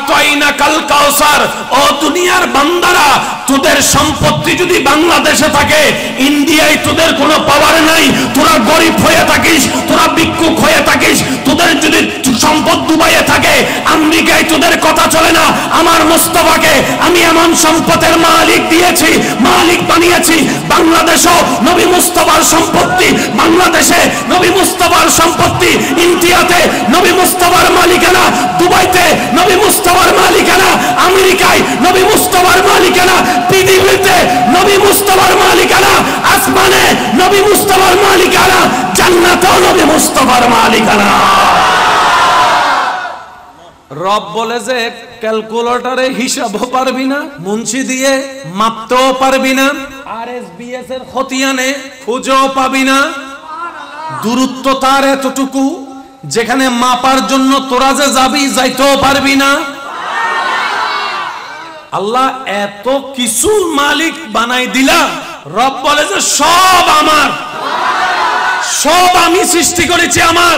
আতাইনাকাল কাউসার। ও দুনিয়ার বান্দারা, তোদের সম্পত্তি যদি বাংলাদেশে থাকে, ইন্ডিয়ায় তোদের কোনো পাওয়ার নাই, তোরা গরিব হয়ে থাকিস, তোরা ভিক্ষুক হয়ে থাকিস, তোদের যদি সম্পদ দুবাইয়ে থাকে, আমেরিকায় তোদের কথা চলে না। আমার মুস্তাফাকে আমি এমন সম্পদের মালিক দিয়েছি, মালিক বানিয়েছি। বাংলাদেশও নবী মুস্তাফার সম্পত্তি, বাংলাদেশে নবী মুস্তাফার সম্পত্তি, ইন্ডিয়াতে নবী মুস্তাফার মালিকানা, দুবাইতে নবী মুস্তাফার মালিকানা, আমেরিকায় নবী মুস্তাফার মালিকানা, পৃথিবীতে নবী মুস্তাফার মালিকানা, আসমানে নবী মুস্তাফার মালিকানা, জান্নাতেও নবী মুস্তাফার মালিকানা। রব বলে যে ক্যালকুলেটরে হিসাবও পারবি না, মুন্সি দিয়ে মাপতেও পারবি না, আরএসবিএস এর খতিয়ানে খুঁজেও পাবি না। দূরত্ব তার এতটুকু, যেখানে মাপার জন্য তোরা যে যাবি, যাইতেও পারবি না। আল্লাহ এত কিছু মালিক বানাই দিলা, রব বলে যে সব আমার, সব আমি সৃষ্টি করেছি আমার,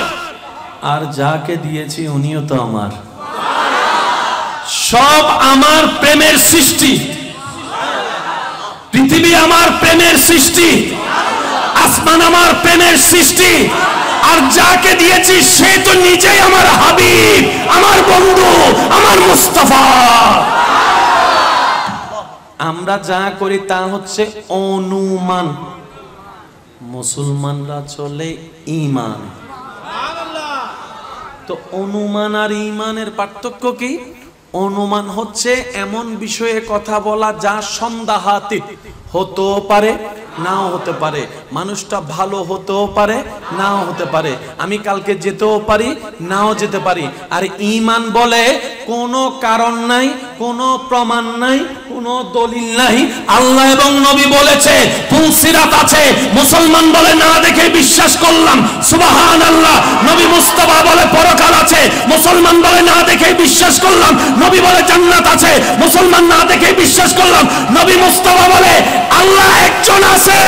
আর যাকে দিয়েছি উনিও তো আমার। সব আমার প্রেমের সৃষ্টি, পৃথিবী আমার প্রেমের সৃষ্টি, আসমান আমার প্রেমের সৃষ্টি, আর যাকে দিয়েছি সে তো নিজেই আমার হাবিব, আমার বন্ধু, আমার মুস্তাফা। আমরা যা করি তা হচ্ছে অনুমান, মুসলমানরা চলে ঈমান। তো অনুমান আর ঈমানের পার্থক্য কি? অনুমান হচ্ছে এমন বিষয়ে কথা বলা যা সন্দেহাতীত, হতেও পারে নাও হতে পারে, মানুষটা ভালো হতেও পারে নাও হতে পারে, আমি কালকে যেতেও পারি নাও যেতে পারি। আর ঈমান বলে কোনো কারণ নাই, কোনো প্রমাণ নাই, কোনো দলিল নাই। আল্লাহ এবং নবী বলেছে ফুলসিরাত আছে, মুসলমান বলে না দেখে বিশ্বাস করলাম, সুবহানাল্লাহ। নবী মুস্তাফা বলে পরকাল আছে, মুসলমান বলে না দেখে বিশ্বাস করলাম। নবী বলে জান্নাত আছে, মুসলমান না দেখে বিশ্বাস করলাম। নবী মুস্তাফা বলে আল্লাহ একজন আছে,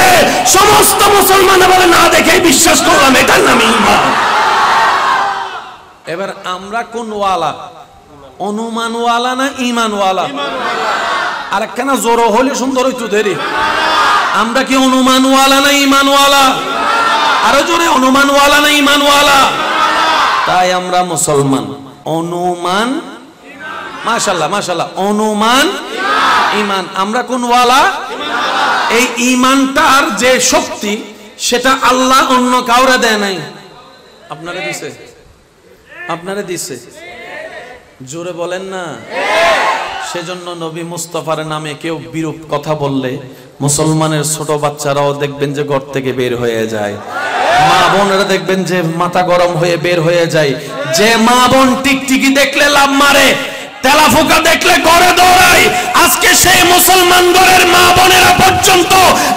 সমস্ত মুসলমান বলে না দেখে বিশ্বাস করলাম, এটার নাম ঈমান। এবার আমরা কোন ওয়ালা? অনুমান ওয়ালা না ঈমান ওয়ালা? আর একখানা জোর হলে সুন্দর হইতো দেরি। আমরা কি অনুমান ওয়ালা না ঈমান ওয়ালা? আরো জোরে, অনুমান ওয়ালা না ঈমান ওয়ালা? তাই আমরা মুসলমান। অনুমান, মাশাআল্লাহ মাশাআল্লাহ, অনুমান ঈমান। আমরা কোন ওয়ালা? এই ঈমানটার যে শক্তি, সেটা আল্লাহ অন্য কাউরে দেয় নাই, আপনারে দিছে। আপনারে দিছে, জোরে বলেন না। সেজন্য নবী মুস্তাফার নামে কেউ বিরূপ কথা বললে মুসলমানের ছোট বাচ্চারাও দেখবেন যে ঘর থেকে বের হয়ে যায়, মা বোনেরা দেখবেন যে মাথা গরম হয়ে বের হয়ে যায়। যে মা বোন টিকটিকি দেখলে লাভ মারে, তেলাফোকা দেখলে ঘরে দৌড়ায়, আজকে সেই মুসলমান ঘরের মা বোনেরা পর্যন্ত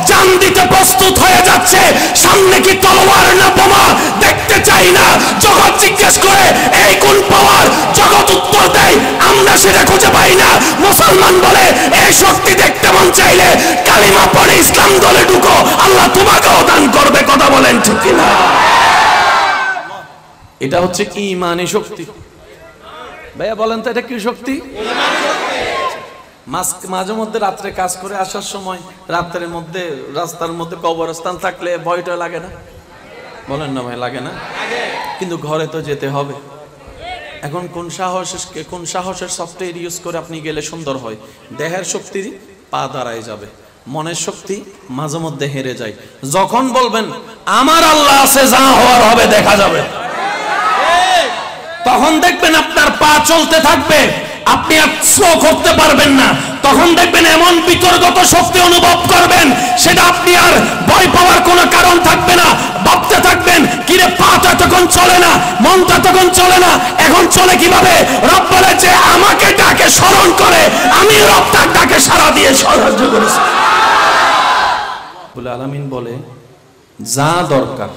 জান দিতে প্রস্তুত হয়ে যাচ্ছে। সামনে কি তলোয়ার না বোমা দেখতে চাই না। জগৎ জিজ্ঞেস করে এই কোন পাওয়ার, জগৎ উত্তর দেয় আমরা সেটা খুঁজে পাই না। মুসলমান বলে এই শক্তি দেখতে মন চাইলে কালিমা পড়ে ইসলাম দলে ঢুকো, আল্লাহ তোমাকেও দান করবে। কথা বলেন ঠিক কিনা? এটা হচ্ছে কি ঈমানি শক্তি। ভাইয়া বলেন তো এটা কি শক্তি? মাঝে মধ্যে রাত্রে কাজ করে আসার সময় রাত্রের মধ্যে রাস্তার মধ্যে কবরস্থান থাকলে ভয়টা লাগে না? বলেন না ভাই, লাগে না? কিন্তু ঘরে তো যেতে হবে। এখন কোন সাহসের সফটওয়্যার ইউজ করে আপনি গেলে সুন্দর হয়? দেহের শক্তি পা দাঁড়ায় যাবে, মনের শক্তি মাঝে মধ্যে হেরে যায়। যখন বলবেন আমার আল্লাহ আছে, যা হওয়ার হবে দেখা যাবে, তখন দেখবেন আপনার পা চলতে থাকবে, আপনি আর স্লো করতে পারবেন না। তখন দেখবেন এমন বিতর্গত শক্তি অনুভব করবেন, সেটা আপনি আর ভয় পাওয়ার কোনো কারণ থাকবে না। ভাবতে থাকবেন কিরে পাটা তখন চলে না, মনটা তখন চলে না, এখন চলে কিভাবে? রব বলে যে আমাকে ডাকে স্মরণ করে, আমি রব তার ডাকে সাড়া দিয়ে সাহায্য করেছি বলে আলামিন বলে যা দরকার,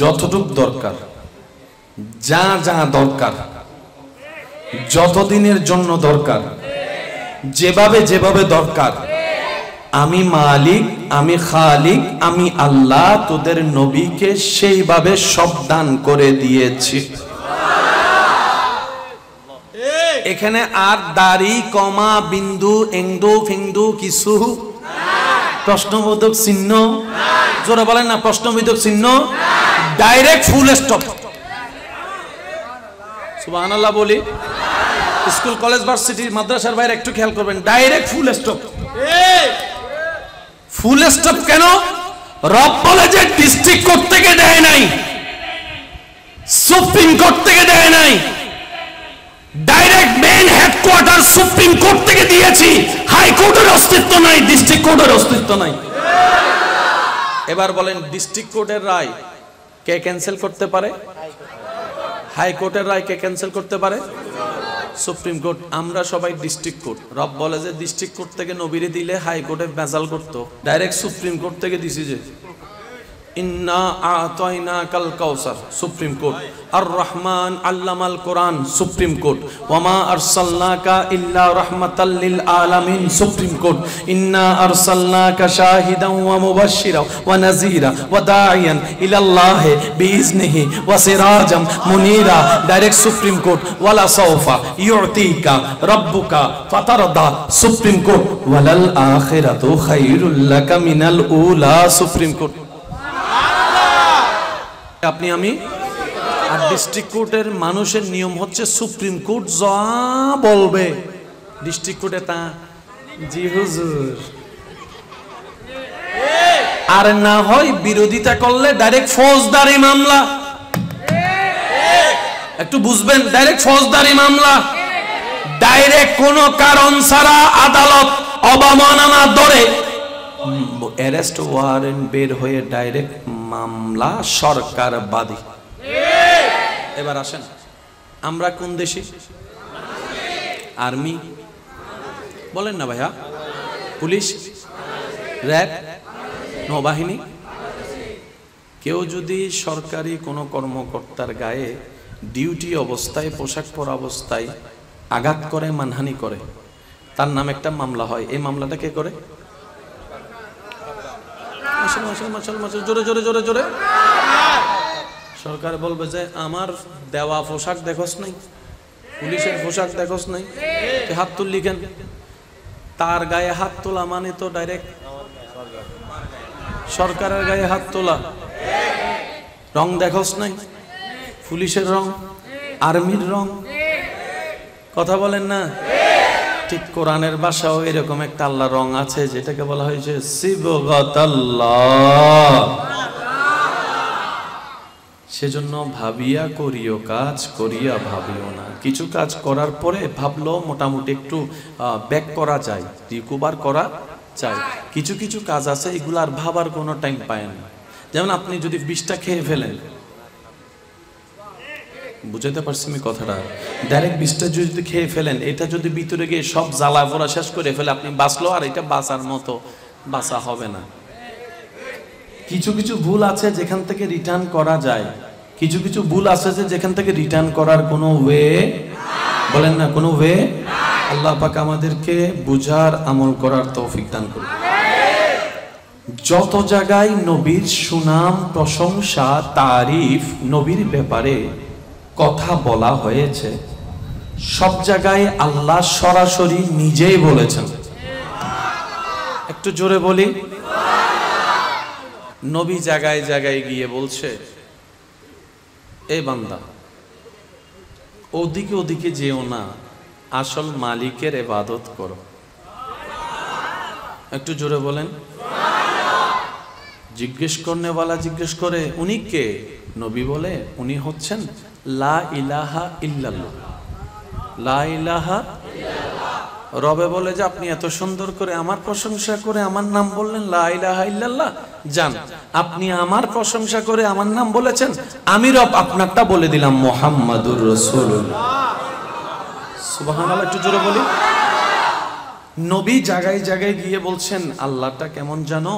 যতটুক দরকার, যা যা দরকার, যতদিনের জন্য দরকার, যেভাবে যেভাবে দরকার, আমি মালিক, আমি খালিক, আমি আল্লাহ তোদের নবীকে সেইভাবে সব দান করে দিয়েছি। এখানে আর দাড়ি কমা বিন্দু এংদু ফিংদু কিছু প্রশ্নবোধক চিহ্ন জোরে বলেন না, প্রশ্নবোধক চিহ্ন, ডাইরেক্ট ফুল স্টপ। সুবহানাল্লাহ বলি। স্কুল কলেজ ভার্সিটি মাদ্রাসার বাইরে একটু খেয়াল করবেন, direct full stop. Full stop কেন? রব বলে যে ডিস্ট্রিক্ট কোর্ট থেকে দেয় নাই, সুপ্রিম কোর্ট থেকে দেয় নাই, direct main headquarter supreme court থেকে দিয়েছি। হাইকোর্টের অস্তিত্ব নাই, ডিস্ট্রিক্ট কোর্টের অস্তিত্ব নাই। এবার বলেন ডিস্ট্রিক্ট কোর্টের রায় কে ক্যান্সেল করতে পারে? হাইকোর্টের রায় কে ক্যান্সেল করতে পারে? Supreme court. আমরা সবাই ডিস্ট্রিক্ট কোর্ট। রব বলে যে ডিস্ট্রিক্ট কোর্ট থেকে নবীরে দিলে হাইকোর্টে ভেজাল করতো, ডাইরেক্ট সুপ্রিম কোর্ট থেকে দিছি যে ইন্না আতাইনাকাল কাউসার, সুপ্রিম কোর্ট। আর রহমান আল্লামাল কোরআন, সুপ্রিম কোর্ট। ওয়ামা আরসালনাকা ইল্লা রাহমাতাল লিল আলামিন, সুপ্রিম কোর্ট। ইন্না আরসালনাকা শাহিদান ওয়া মুবাশশিরান ওয়া নাযীরা ওয়া দাঈয়ান ইলাল্লাহি বিইজনিহি ওয়া Sirajam Munira, direct supreme court. ওয়ালা সাওফা ইউতিকা রাব্বুকা ফাতারদা, সুপ্রিম কোর্ট। ওয়ালাল আখিরাতু খায়রুল লাকা মিনাল উলা, সুপ্রিম কোর্ট। আপনি আমি। আর ডিস্ট্রিক্ট কোর্টের মানুষের নিয়ম হচ্ছে সুপ্রিম কোর্ট যা বলবে ডিস্ট্রিক্ট কোর্টে তা জি হুজুর, আর না হয় বিরোধিতা করলে ডাইরেক্ট ফৌজদারি মামলা। একটু বুঝবেন, ডাইরেক্ট ফৌজদারি মামলা, ডাইরেক্ট কোনো কারণ ছাড়া আদালত অবমাননা ধরে অ্যারেস্ট ওয়ারেন্ট বের হয়ে ডাইরেক্ট মামলা সরকার বাদী। এবার আসেন, আমরা কোন দেশে? আর্মি বলেন না ভাইয়া, পুলিশ, র্যাব, নৌবাহিনী। কেউ যদি সরকারি কোনো কর্মকর্তার গায়ে ডিউটি অবস্থায় পোশাক পরা অবস্থায় আঘাত করে, মানহানি করে, তার নামে একটা মামলা হয়। এই মামলাটা কে করে? জোরে জোরে জোরে জোরে। সরকার বলবে যে আমার দেওয়া পোশাক দেখোস নাই, পুলিশের পোশাক দেখোস নাই, হাত তুললি কেন? তার গায়ে হাত তোলা মানে তো ডাইরেক্ট সরকারের গায়ে হাত তোলা। রং দেখোস নাই, পুলিশের রং, আর্মির রং, কথা বলেন না? ঠিক কোরআনের ভাষাও এরকম একটা আল্লাহ রং আছে যেটাকে বলা হয়েছে সিবগাতাল্লাহ। সেজন্য ভাবিয়া করিও কাজ, করিয়া ভাবিও না। কিছু কাজ করার পরে ভাবলো মোটামুটি একটু ব্যাক করা যায়, রিকভার করা যায়। কিছু কিছু কাজ আছে এগুলো আর ভাবার কোনো টাইম পায় না। যেমন আপনি যদি 20টা খেয়ে ফেলেন, বুঝাতে পারছি আমি কথাটা? ডাইরেক্ট 20টা যদি খেয়ে ফেলেন, এটা যদি ভিতরে গিয়ে সব জ্বালা পোড়া শেষ করে ফেলে, আপনি বাঁচলো আর এটা বাঁচার মতো বাঁচা হবে না। কিছু কিছু ভুল আছে যেখান থেকে রিটার্ন করা যায়, কিছু কিছু ভুল আছে যে যেখান থেকে রিটার্ন করার কোনো ওয়ে, বলেন না কোনো ওয়ে। আল্লাহ পাক আমাদেরকে বুঝার আমল করার তৌফিক দান করুন। যত জায়গায় নবীর সুনাম, প্রশংসা, তারিফ, নবীর ব্যাপারে কথা বলা হয়েছে, সব জায়গায় আল্লাহ সরাসরি নিজেই বলেছেন। একটু জোরে বলি। নবী জায়গায় জায়গায় গিয়ে বলছে, এ বান্দা ওদিকে ওদিকে যেও না, আসল মালিকের ইবাদত করো। একটু জোরে বলেন। জিজ্ঞেস করনেওয়ালা জিজ্ঞেস করে উনি কে? নবী বলে উনি হচ্ছেন লা ইলাহা ইল্লাল্লাহ, লা ইলাহা। রবে বলে যে আপনি এত সুন্দর করে আমার প্রশংসা করে আমার নাম বললেন লা ইলাহা ইল্লাল্লাহ, জান আপনি আমার প্রশংসা করে আমার নাম বলেছেন, আমি রব আপনারটা বলে দিলাম মুহাম্মাদুর রাসূলুল্লাহ। সুবহানাল্লাহ, একটু জোরে বলি। নবী জায়গায় জায়গায় গিয়ে বলছেন আল্লাহটা কেমন জানো?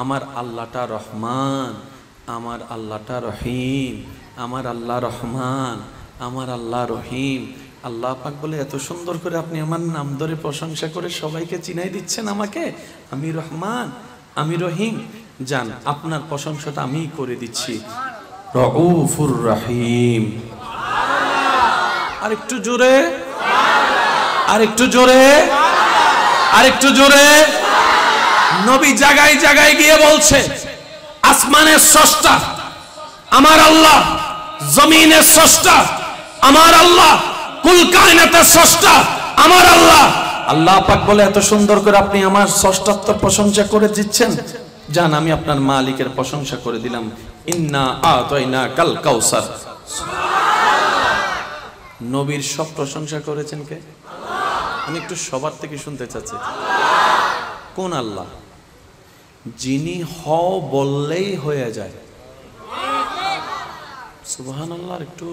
আমার আল্লাহটা রহমান, আমার আল্লাহটা রহিম, আমার আল্লাহ রহমান, আমার আল্লাহ রহিম। আল্লাহ পাক বলে এত সুন্দর করে আপনি আমার নাম ধরে প্রশংসা করে সবাইকে চিনাই দিচ্ছেন আমাকে, আমি রহমান, আমি রহিম, জান আপনার প্রশংসাটা আমি করে দিচ্ছি, রউফুর রহিম। আর একটু জোরে। আরেকটু জোরে, আরেকটু জোরে। নবী জায়গায় জায়গায় গিয়ে বলছে আসমানের স্রষ্টা আমার আল্লাহ, জমিনের স্রষ্টা আমার আল্লাহ, কুল কায়নাতের স্রষ্টা আমার আল্লাহ। আল্লাহ পাক বলে এত সুন্দর করে আপনি আমার স্রষ্টাত্বর প্রশংসা করে দিচ্ছেন, জান আমি আপনার মালিকের প্রশংসা করে দিলাম। ইন্না আতাইনা কাল কাউসার। নবীর সব প্রশংসা করেছেন কে? আমি একটু সবার থেকে শুনতে চাচ্ছি, কোন আল্লাহ? যিনি হ বললেই হয়ে যায়। সুবহানাল্লাহ। একটু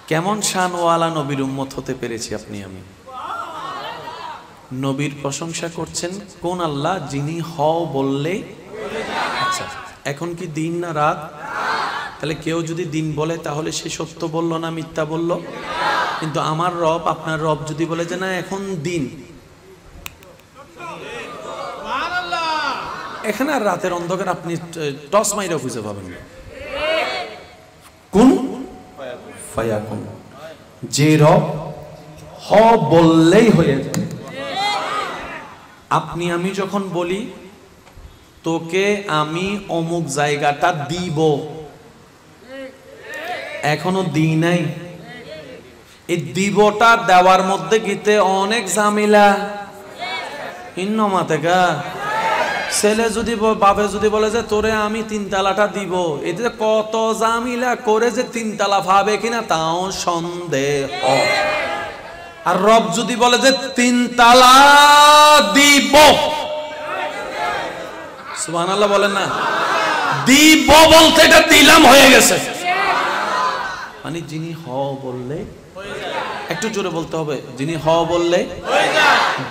কেমন শানওয়ালা নবীর উম্মত হতে পেরেছি আপনি আমি। নবীর প্রশংসা করছেন কোন আল্লাহ? যিনি হ বললেই। আচ্ছা, এখন কি দিন না রাত? তাহলে কেউ যদি দিন বলে তাহলে সে সত্য বলল না মিথ্যা বলল? কিন্তু আমার রব, আপনার রব যদি বলে যে না এখন দিন, এখানে আর রাতের অন্ধকার আপনি টস মাইরা খুঁজে পাবেন না। কোন ফায়াকুন, যে রব হ বললেই হয়ে যায়। আপনি আমি যখন বলি তোকে আমি অমুক জায়গাটা দিব, এখনো দিই নাই, এই দিবটা দেওয়ার মধ্যে গীতে অনেক ঝামেলা। ইন্নমাতেকা ছেলে যদি বাপে যদি বলে যে তোরে আমি 3 তালাটা দিব, এতে কত জামিলা করে যে 3 তালা ভাবে কিনা তাও সন্দেহ। আর রব যদি বলে যে 3 তালা দিব, সুবহানাল্লাহ বলেন না? দিব বলতে এটা দিলাম হয়ে গেছে। মানে যিনি হ বললে, একটু জোরে বলতে হবে, যিনি হ বললে,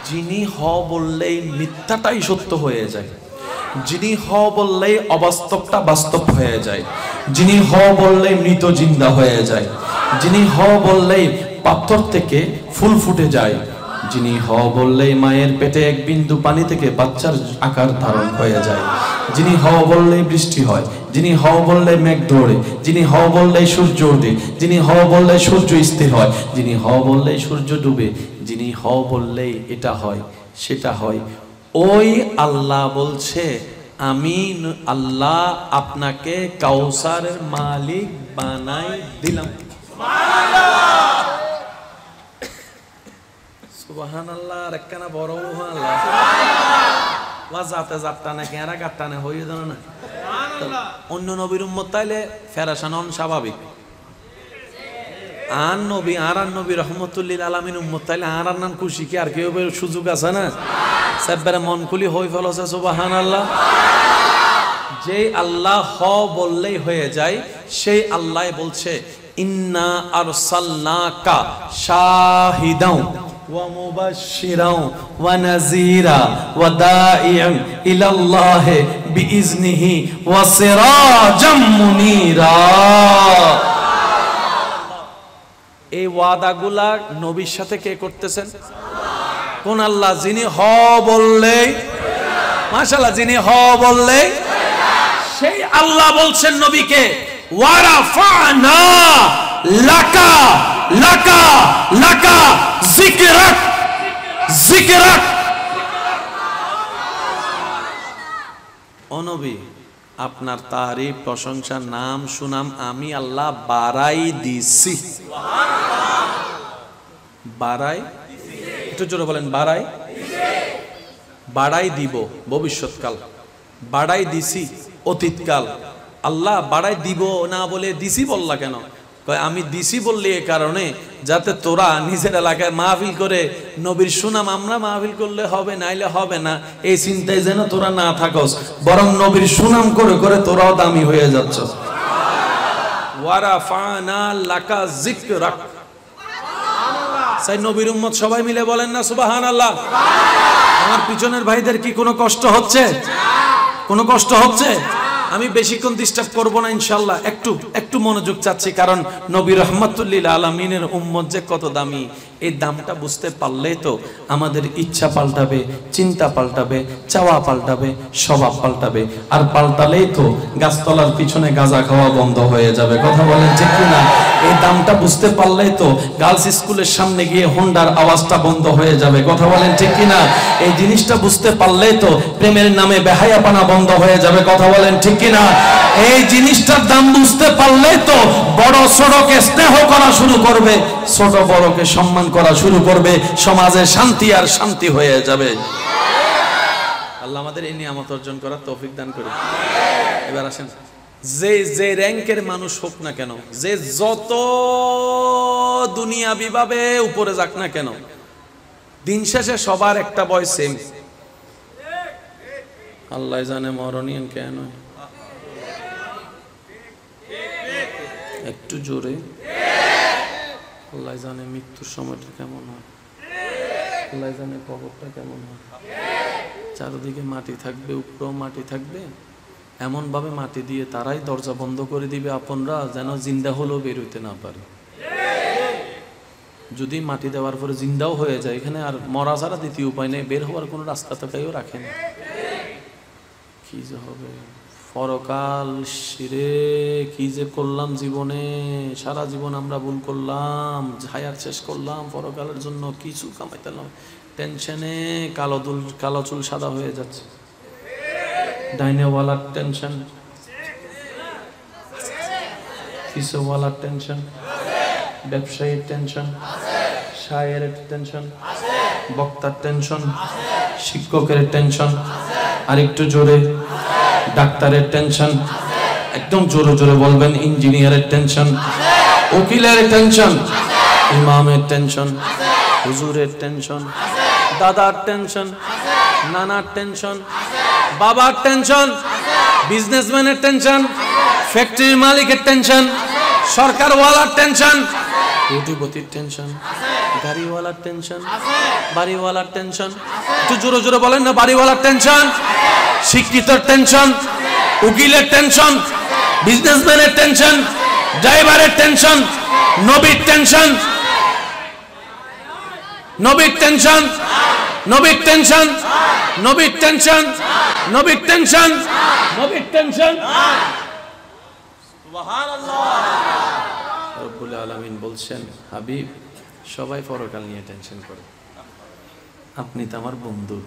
যিনি হ বললেই মিথ্যাটাই সত্য হয়ে যায়, যিনি হ বললেই অবাস্তবটা বাস্তব হয়ে যায়, যিনি হ বললেই মৃত জিন্দা হয়ে যায়, যিনি হ বললেই পাথর থেকে ফুল ফুটে যায়, যিনি হ বললেই মায়ের পেটে এক বিন্দু পানি থেকে বাচ্চার আকার ধারণ হয়ে যায়, যিনি হ বললেই বৃষ্টি হয়, যিনি হ বললে মেঘ দৌড়ে, যিনি হ বললেই সূর্য ওঠে, যিনি হ বললে সূর্য স্থির হয়, যিনি হ বললেই সূর্য ডুবে, যিনি হ বললেই এটা হয় সেটা হয়। ওই আল্লাহ বলছে আমি আল্লাহ আপনাকে কাউসারের মালিক বানাই দিলাম। সুবহানাল্লাহ। আর একখানা বড় আল্লাহ যাতে যাত্রানে কেরা গাত্রানে হয়ে জানো না। অন্য নবীর উম্মত তাইলে ফেরাসান স্বাভাবিক। আর নবী আর নবী রহমতুল্লিল আলামিন উম্মত তাইলে আর নাম খুশি কি আর কেউ সুযোগ আছে না? সেবারে মন খুলি হয়ে ফেলছে। সুবহানাল্লাহ। যে আল্লাহ হ বললেই হয়ে যায়, সেই আল্লাহ বলছে ইন্না আরসালনাকা শাহিদাও ওয়া মুবাশশিরাও ওয়া নাযীরা ওয়া দাঈআন ইলাল্লাহি বিইজনিহি ওয়া সিরাজাম মুনীরা। এই ওয়াদাগুলা নবীর সাথে কে করতেছেন? কোন আল্লাহ? যিনি হ বললেই, মাশাআল্লাহ, যিনি হ বললেই, সেই আল্লাহ বলছেন নবীকে ওয়ারাফানা লাকা লাকা লাকা যিকরাক যিকরাক। ও নবী, আপনার তারিফ প্রশংসা নাম সুনাম আমি আল্লাহ বাড়াই দিছি। বাড়াই, একটু জোরে বলেন, বাড়াই, বাড়াই দিব ভবিষ্যৎকাল, বাড়াই দিছি অতীতকাল। আল্লাহ বাড়াই দিব না বলে দিছি বললা কেন? আমি দিছি বললি এ কারণে যাতে তোরা নিজের এলাকায় মাহফিল করে নবীর সুনাম আমরা মাহফিল করলে হবে, নাইলে হবে না, এই চিন্তায় যেন তোরা না থাকস, বরং নবীর সুনাম করে করে তোরাও দামি হয়ে যাচ্ছ। ওয়ারাফানা লাকা যিকরাক। সাই নবীর উম্মত সবাই মিলে বলেন না সুবহানাল্লাহ। আমার পিছনের ভাইদের কি কোনো কষ্ট হচ্ছে? কোনো কষ্ট হচ্ছে? আমি বেশিক্ষণ ডিস্টার্ব করব না ইনশাআল্লাহ। একটু একটু মনোযোগ চাচ্ছি, কারণ নবী রহমাতুল্লিল আলামিনের উম্মত যে কত দামি এই দামটা বুঝতে পারলেই তো আমাদের ইচ্ছা পাল্টাবে, চিন্তা পাল্টাবে, চাওয়া পাল্টাবে, স্বভাব পাল্টাবে। আর পাল্টালেই তো গাছতলার পিছনে গাঁজা খাওয়া বন্ধ হয়ে যাবে। কথা বলেন ঠিক কিনা? এই দামটা বুঝতে পারলেই তো গার্লস স্কুলের সামনে গিয়ে হোন্ডার আওয়াজটা বন্ধ হয়ে যাবে। কথা বলেন ঠিক কিনা? এই জিনিসটা বুঝতে পারলেই তো প্রেমের নামে বেহায়াপনা বন্ধ হয়ে যাবে। কথা বলেন ঠিক কিনা? এই জিনিসটার দাম বুঝতে পারলেই তো বড় ছোটকে স্নেহ করা শুরু করবে, ছোট বড়কে সম্মান করা শুরু করবে, সমাজে শান্তি আর শান্তি হয়ে যাবে। আল্লাহ আমাদের এই নিয়ামত অর্জন করার তৌফিক দান করুন। এবার আসেন, যে র‍্যাঙ্কের মানুষ হোক না কেন, যে যত দুনিয়াবি ভাবে উপরে যাক না কেন, দিন শেষে সবার একটা বয় সেম। আল্লাহ জানে মরণীয় কেন। একটু জোরে। আল্লাহ জানে মৃত্যুর সময়টা কেমন হয়, আল্লাহ জানে কবরটা কেমন হয়। চারদিকে মাটি থাকবে, উপরেও মাটি থাকবে, এমন ভাবে মাটি দিয়ে তারাই দরজা বন্ধ করে দিবে আপনরা, যেন জিন্দা হলেও বের হইতে না পারে। যদি মাটি দেওয়ার পরে জিন্দাও হয়ে যায়, এখানে আর মরা ছাড়া দ্বিতীয় উপায় নেই, বের হওয়ার কোনো রাস্তা তো কেউ রাখে না। কি যে হবে পরকাল, শিরে কি যে করলাম জীবনে, সারা জীবন আমরা ভুল করলাম, হায়াত শেষ করলাম পরকালের জন্য, কিছু কামাইতাম টেনশনে, কালো চুল সাদা হয়ে যাচ্ছে, ডাইনেওয়ালার টেনশন, পিসওয়ালার টেনশন, ব্যবসায়ীর টেনশন, শায়েরের টেনশন, বক্তার টেনশন, শিক্ষকের টেনশন, আরেকটু জোরে ডাক্তারের টেনশন, একদম জোরে জোরে বলবেন, ইঞ্জিনিয়ারের টেনশন, উকিলের টেনশন, ইমামের টেনশন, হুজুরের টেনশন, দাদার টেনশন, নানার টেনশন, বাবার টেনশন, বিজনেসম্যানের টেনশন, ফ্যাক্টরির মালিকের টেনশন, সরকারওয়ালার টেনশন, কোটিপতির টেনশন, গাড়িওয়ালার টেনশন, বাড়িওয়ালার টেনশন, একটু জোরে জোরে বলেন না, বাড়িওয়ালার টেনশন, শিক্ষিতের টেনশন, উকিলের টেনশন, বিজনেসম্যানের টেনশন, ড্রাইভারের টেনশন, নবীর টেনশন, নবীর টেনশন, নবীর টেনশন, নবীর টেনশন, নবীর টেনশন, নবীর টেনশন। সুবহানাল্লাহ। রব্বুল আলামিন বলছেন, হাবিব সবাই পরকাল নিয়ে টেনশন করে, আপনি তো আমার বন্ধু,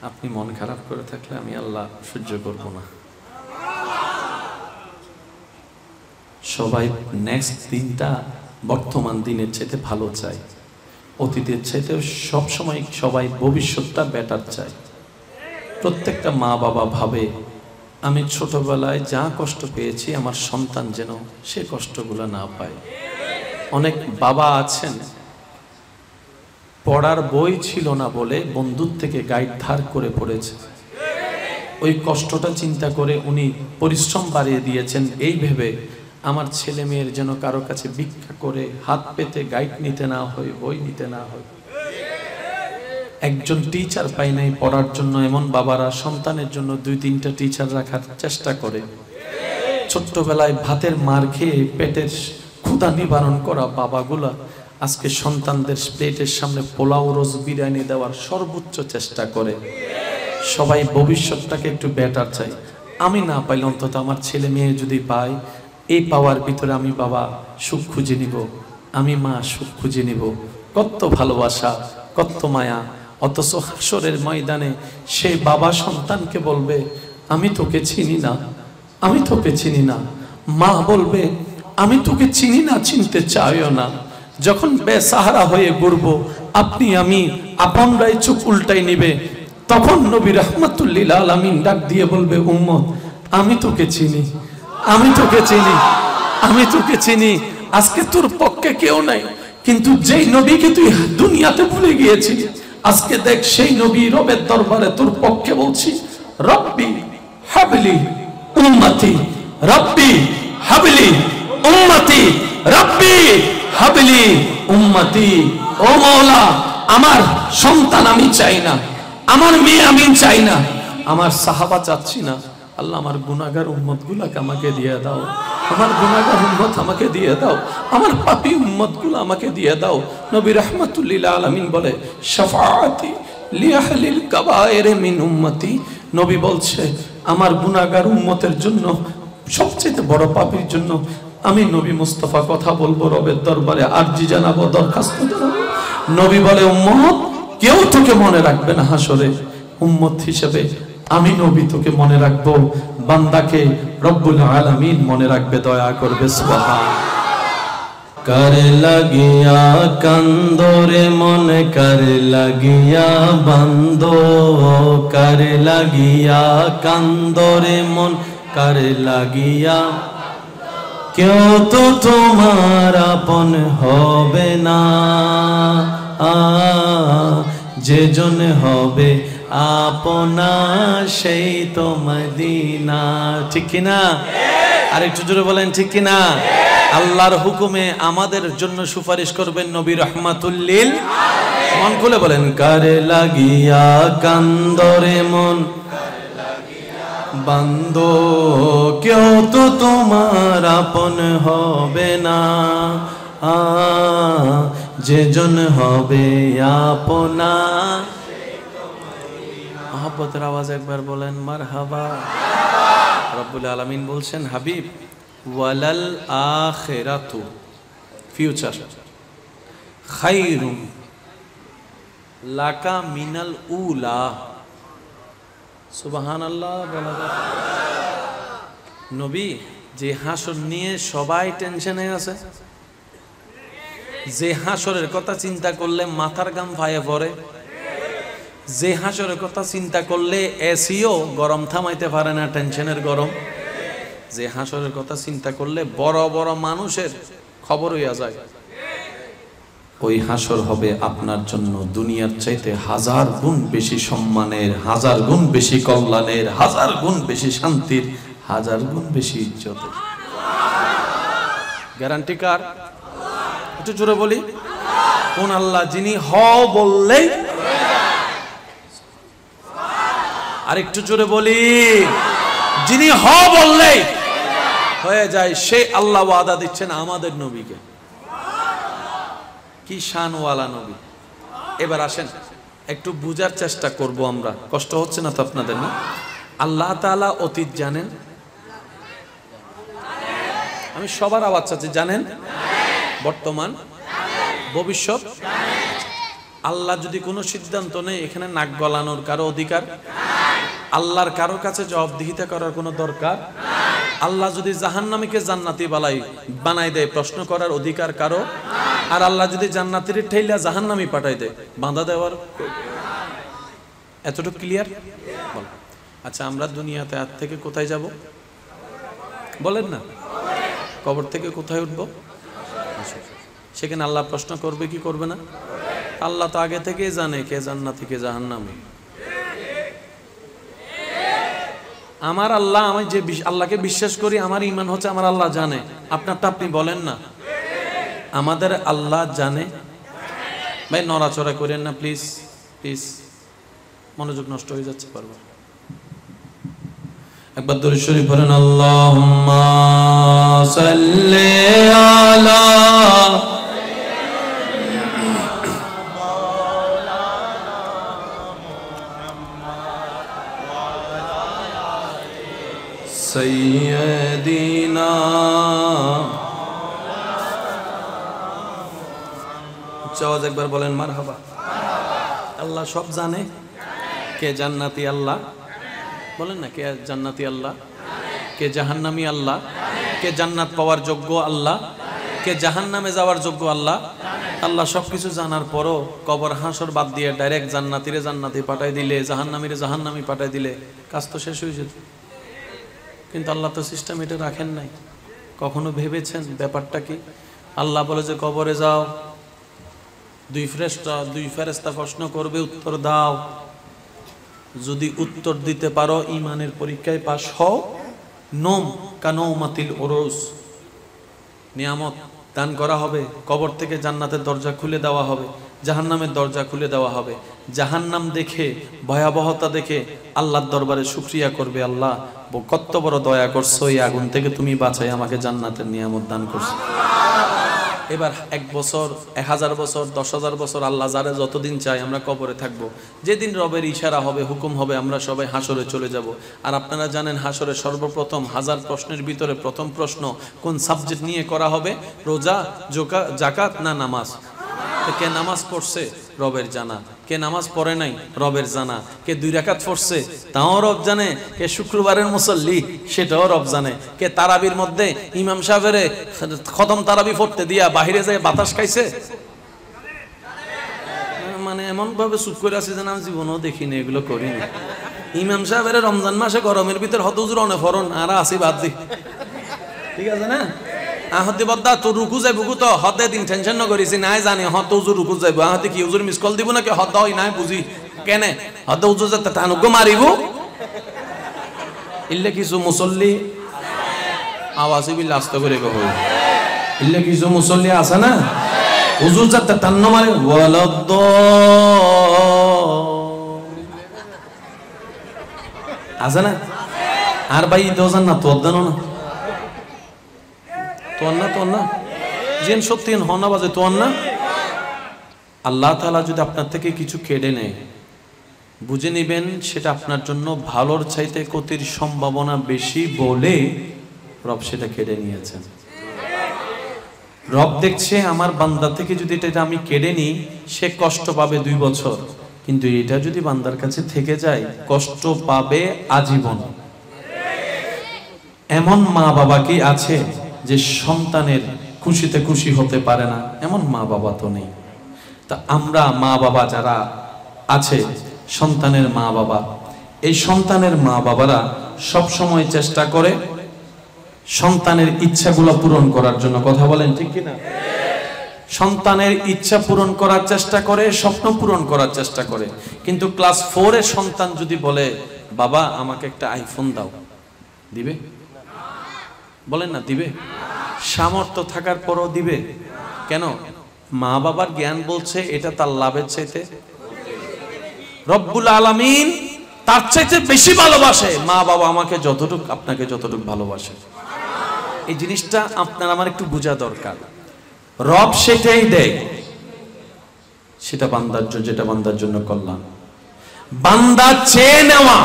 আপনি মন খারাপ করে থাকলে আমি আল্লাহ সহ্য করব না। সবাই নেক্সট দিনটা বর্তমান দিনের চাইতে ভালো চাই, অতীতের চাইতে সবসময় সবাই ভবিষ্যৎটা বেটার চাই। প্রত্যেকটা মা বাবা ভাবে আমি ছোটবেলায় যা কষ্ট পেয়েছি আমার সন্তান যেন সে কষ্টগুলো না পায়। অনেক বাবা আছেন পড়ার বই ছিল না বলে বন্ধুর থেকে গাইড ধার করে পড়েছে, ওই কষ্টটা চিন্তা করে উনি পরিশ্রম বাড়িয়ে দিয়েছেন এই ভেবে আমার ছেলে মেয়ের যেন কারো কাছে ভিক্ষা করে হাত পেতে গাইড নিতে না হয়, বই নিতে না হয়। একজন টিচার পাই নাই পড়ার জন্য, এমন বাবারা সন্তানের জন্য 2-3টা টিচার রাখার চেষ্টা করে। ছোট্টবেলায় ভাতের মার খেয়ে পেটের ক্ষুধা নিবারণ করা বাবাগুলা আজকে সন্তানদের প্লেটের সামনে পোলাও, রোজ, বিরিয়ানি দেওয়ার সর্বোচ্চ চেষ্টা করে। সবাই ভবিষ্যৎটাকে একটু বেটার চাই। আমি না পাইলে অন্তত আমার ছেলে মেয়ে যদি পায়, এই পাওয়ার ভিতরে আমি বাবা সুখ খুঁজে নিব, আমি মা সুখ খুঁজে নিব। কত ভালোবাসা, কত মায়া। অথচ হাসরের ময়দানে সেই বাবা সন্তানকে বলবে আমি তোকে চিনি না, আমি তোকে চিনি না। মা বলবে আমি তোকে চিনি না, চিনতে চাইও না। যখন বেসাহারা হয়ে ঘুরবো, আপনি আমি আপনরাই চোখ উল্টাই নিবে, তখন নবী রাহমাতুল্লিল আলামিন ডাক দিয়ে বলবে উম্মত আমি তোকে চিনি, আমি তোকে চিনি, আমি তোকে চিনি। আজকে তোর পক্ষে কেউ নাই, কিন্তু যেই নবীকে তুই দুনিয়াতে ভুলে গিয়েছিস, আজকে দেখ সেই নবী রবের দরবারে তোর পক্ষে বলছি, রব্বি হাবলি উম্মতি, রব্বি হাবলি উম্মতি, রব্বি হাবলি উম্মতি। ও মাওলা, আমার সন্তান আমি চাই না, আমার মেয়ে আমি চাই না, আমার সাহাবা চাচ্ছি না, আল্লাহ আমার গুনাহগার উম্মতগুলোকে আমাকে দিয়ে দাও। আমার গুনাহগার উম্মত আমাকে দিয়ে দাও, আমার পাপী উম্মতগুলো আমাকে দিয়ে দাও। নবী রাহমাতুল লিল আলামিন বলে শাফাআতি লিআহলিল কাবায়ের মিন উম্মতি। নবী বলছে আমার গুনাহগার উম্মতের জন্য, সবচেয়ে বড় পাপীর জন্য আমি নবী মুস্তাফা কথা বলবো রবের দরবারে, আরজি জানাবো, দরখাস্ত জানাবো। নবী বলে উম্মত কেউ তোকে মনে রাখবে না হাসরে, উম্মত হিসেবে আমি নবী তোকে মনে রাখবো, বান্দাকে রব্বুল আলামিন মনে রাখবে, দয়া করবে। সুবহান। कर लगिया कंदोरे मन कर लगिया बंदो, कर लगिया कंदोरे मन कर लगिया, क्यों तो तुम्हारा अपन होबे ना, जे जन होबे আপনা সেই তো মদিনা। ঠিক কিনা? আর একটু জোরে বলেন ঠিক কিনা? আল্লাহর হুকুমে আমাদের জন্য সুপারিশ করবেন নবী রাহমাতুল লিল আলামিন। মন খুলে বলেন কারে লাগিয়া কান্দরে মন বান্দো, কেউ তো তোমার আপন হবে না, যে জন হবে আপনা। মহব্বতের আওয়াজ একবার বলেন মারহাবা। রব্বুল আলামিন বলছেন হাবিব ওয়ালাল আখিরাতু, ফিউচার, খায়রুম লাকা মিনাল উলা। সুবহানাল্লাহ বলা যায়। নবী যে হাসর নিয়ে সবাই টেনশনে আছে, যে হাসরের কথা চিন্তা করলে মাথার ঘাম ফায়ে পড়ে, যে হাসরের কথা চিন্তা করলে এসিও গরম থামাইতে পারে না, টেনশনের গরম, যে হাসরের কথা চিন্তা করলে বড় বড় মানুষের খবর হইয়া যায়, ওই হাসর হবে আপনার জন্য দুনিয়ার চাইতে 1000 গুণ বেশি সম্মানের, 1000 গুণ বেশি কল্যাণের, 1000 গুণ বেশি শান্তির, 1000 গুণ বেশি ইজ্জতের। গ্যারান্টি কার? একটু জোরে বলি কোন আল্লাহ? যিনি হ বললেই, আর একটু জোরে বলি যিনি হ বললেই হয়ে যায়, সে আল্লাহ ওয়াদা দিচ্ছেন আমাদের নবীকে। কি শানওয়ালা নবী। এবার আসেন একটু বুঝার চেষ্টা করব আমরা, কষ্ট হচ্ছে না তো আপনাদের? না, আল্লাহ তাআলা অতীত জানেন, আমি সবার আওয়াজ চাচ্ছি, জানেন? বর্তমান, ভবিষ্যৎ। আল্লাহ যদি কোনো সিদ্ধান্ত নেই, এখানে নাক গলানোর কারো অধিকার, আল্লাহর কারো কাছে জবাবদিহিতা করার কোনো দরকার, আল্লাহ যদি জাহান্নামীকে জান্নাতি বানাই দেয়, প্রশ্ন করার অধিকার কারো, আর আল্লাহ যদি জান্নাতির ঠেইলা জাহান্নামী পাঠাই দেয়, বাঁধা দেওয়ার। এতটুকু ক্লিয়ার? আচ্ছা, আমরা দুনিয়াতে আজ থেকে কোথায় যাব বলেন না? কবর থেকে কোথায় উঠবো? সেখানে আল্লাহ প্রশ্ন করবে কি করবে না? আল্লাহ তো আগে থেকেই জানে কে জান্নাতি কে জাহান্নামী। আমার আল্লাহ, আমি যে আল্লাহকে বিশ্বাস করি, আমার ঈমান হচ্ছে আমার আল্লাহ জানে। আপনারটা আপনি বলেন না, আমাদের আল্লাহ জানে। ভাই নড়াচড়া করেন না প্লিজ, প্লিজ, মনোযোগ নষ্ট হয়ে যাচ্ছে বারবার। একবার দরুদ শরীফ পড়েন, আল্লাহুম্মা সাল্লি আলা সাইয়্যিদিনা। আওয়াজ একবার বলেন মারহাবা। আল্লাহ সব জানে। কে জান্নাতি আল্লাহ বলেন না, কে জান্নাতি আল্লাহ, কে জাহান্নামী আল্লাহ, কে জান্নাত পাওয়ার যোগ্য আল্লাহ, কে জাহান্নামে যাওয়ার যোগ্য আল্লাহ। আল্লাহ সবকিছু জানার পরও কবর হাসর বাদ দিয়ে ডাইরেক্ট জান্নাতিরে জান্নাতি পাঠাই দিলে, জাহান্নামীরে জাহান্নামী পাঠাই দিলে কাজ তো শেষ হয়ে যেত। কিন্তু আল্লাহ তো সিস্টেম এটা রাখেন নাই। কখনো ভেবেছেন ব্যাপারটা কি? আল্লাহ বলে যে কবরে যাও, দুই ফেরেশতা প্রশ্ন করবে, উত্তর দাও। যদি উত্তর দিতে পারো, ঈমানের পরীক্ষায় পাস হও, নোম কানৌমাতিল ওরস, নিয়ামত দান করা হবে, কবর থেকে জান্নাতের দরজা খুলে দেওয়া হবে। জাহান্নামের দরজা খুলে দেওয়া হবে। জাহান্নাম দেখে, ভয়াবহতা দেখে আল্লাহর দরবারে শুকরিয়া করবে, আল্লাহ কত বড় দয়া করছো, এই আগুন থেকে তুমি বাঁচাই আমাকে জান্নাতের নিয়ামত দান করছো। এবার 1 বছর, 1000 বছর, 10,000 বছর, আল্লাহ যারা যতদিন চাই আমরা কবরে থাকবো। যেদিন রবের ইশারা হবে, হুকুম হবে, আমরা সবাই হাসরে চলে যাব। আর আপনারা জানেন হাসরে সর্বপ্রথম 1000 প্রশ্নের ভিতরে প্রথম প্রশ্ন কোন সাবজেক্ট নিয়ে করা হবে? রোজা, জাকাত না নামাজ? কে নামাজ পড়ছে? রবের জানা। কে নামাজ পড়ে নাই? রবের জানা। কে 2 রাকাত পড়ছে? তাও রব জানে। কে শুক্রবারের মুসল্লি? সেটাও রব জানে। কে তারাবির মধ্যে ইমাম সাহেবের খতম তারাবি পড়তে দিয়া বাহিরে যায় বাতাস খাইছে? মানে এমন ভাবে চুপ করে আছে যেন আমি জীবনেও দেখিনি, এগুলো করিনি। ইমাম সাহেবের রমজান মাসে গরমের ভিতর হত হুজুর অনে ফরন আর আসি বাদ দি, ঠিক আছে না? আহতে বদ্দা তো রুকু যাইব তো হতে দিন টেনশন ন করিছি নাই জানি হত হুজুর রুকু যাইব। আহতে কি হুজুর মিস কল দিব নাকি হত হয় নাই বুঝি কেনে হত হুজুর যাতে টানুগ্য মারিব। ইল্লে কিছু মুসল্লি আওয়াজে বিল আস্তে করে কহ, ইল্লে কিছু মুসল্লি আছে না হুজুর যাতে টান্ন মারে ওয়ালাদ আছে না। আর ভাই দোজান না তোর দেন না তোর না যেন সত্যি হনা বাজে তোর না। আল্লাহ তাআলা যদি আপনার থেকে কিছু কেড়ে নেয়, বুঝে নেবেন সেটা আপনার জন্য ভালোর চাইতে ক্ষতির সম্ভাবনা বেশি বলে রব সেটা কেড়ে নিয়েছেন। রব দেখছে আমার বান্দা থেকে যদি এটা আমি কেড়ে নিই, সে কষ্ট পাবে 2 বছর, কিন্তু এটা যদি বান্দার কাছে থেকে যায় কষ্ট পাবে আজীবন। এমন মা বাবা কি আছে যে সন্তানের খুশিতে খুশি হতে পারে না? এমন মা বাবা তো নেই। তা আমরা মা বাবা যারা আছে, সন্তানের মা বাবা, এই সন্তানের মা বাবারা সব সময় চেষ্টা করে সন্তানের ইচ্ছাগুলো পূরণ করার জন্য। কথা বলেন ঠিক কিনা? সন্তানের ইচ্ছা পূরণ করার চেষ্টা করে, স্বপ্ন পূরণ করার চেষ্টা করে। কিন্তু ক্লাস 4 এর সন্তান যদি বলে বাবা আমাকে একটা আইফোন দাও, দিবে? বলেন না দিবে? সামর্থ্য থাকার পরও দিবে? কেন? মা বাবার জ্ঞান বলছে এটা তার লাভের চাইতে রব্বুল আলামিন তার চাইতে বেশি ভালোবাসে মা বাবা আমাকে যতটুকু আপনাকে যতটুকু ভালোবাসে। এই জিনিসটা আপনার আমার একটু বোঝা দরকার। রব সেটাই দেয়, সেটা বান্দার জন্য, যেটা বান্দার জন্য কল্যাণ। বান্দা চেয়ে নেওয়া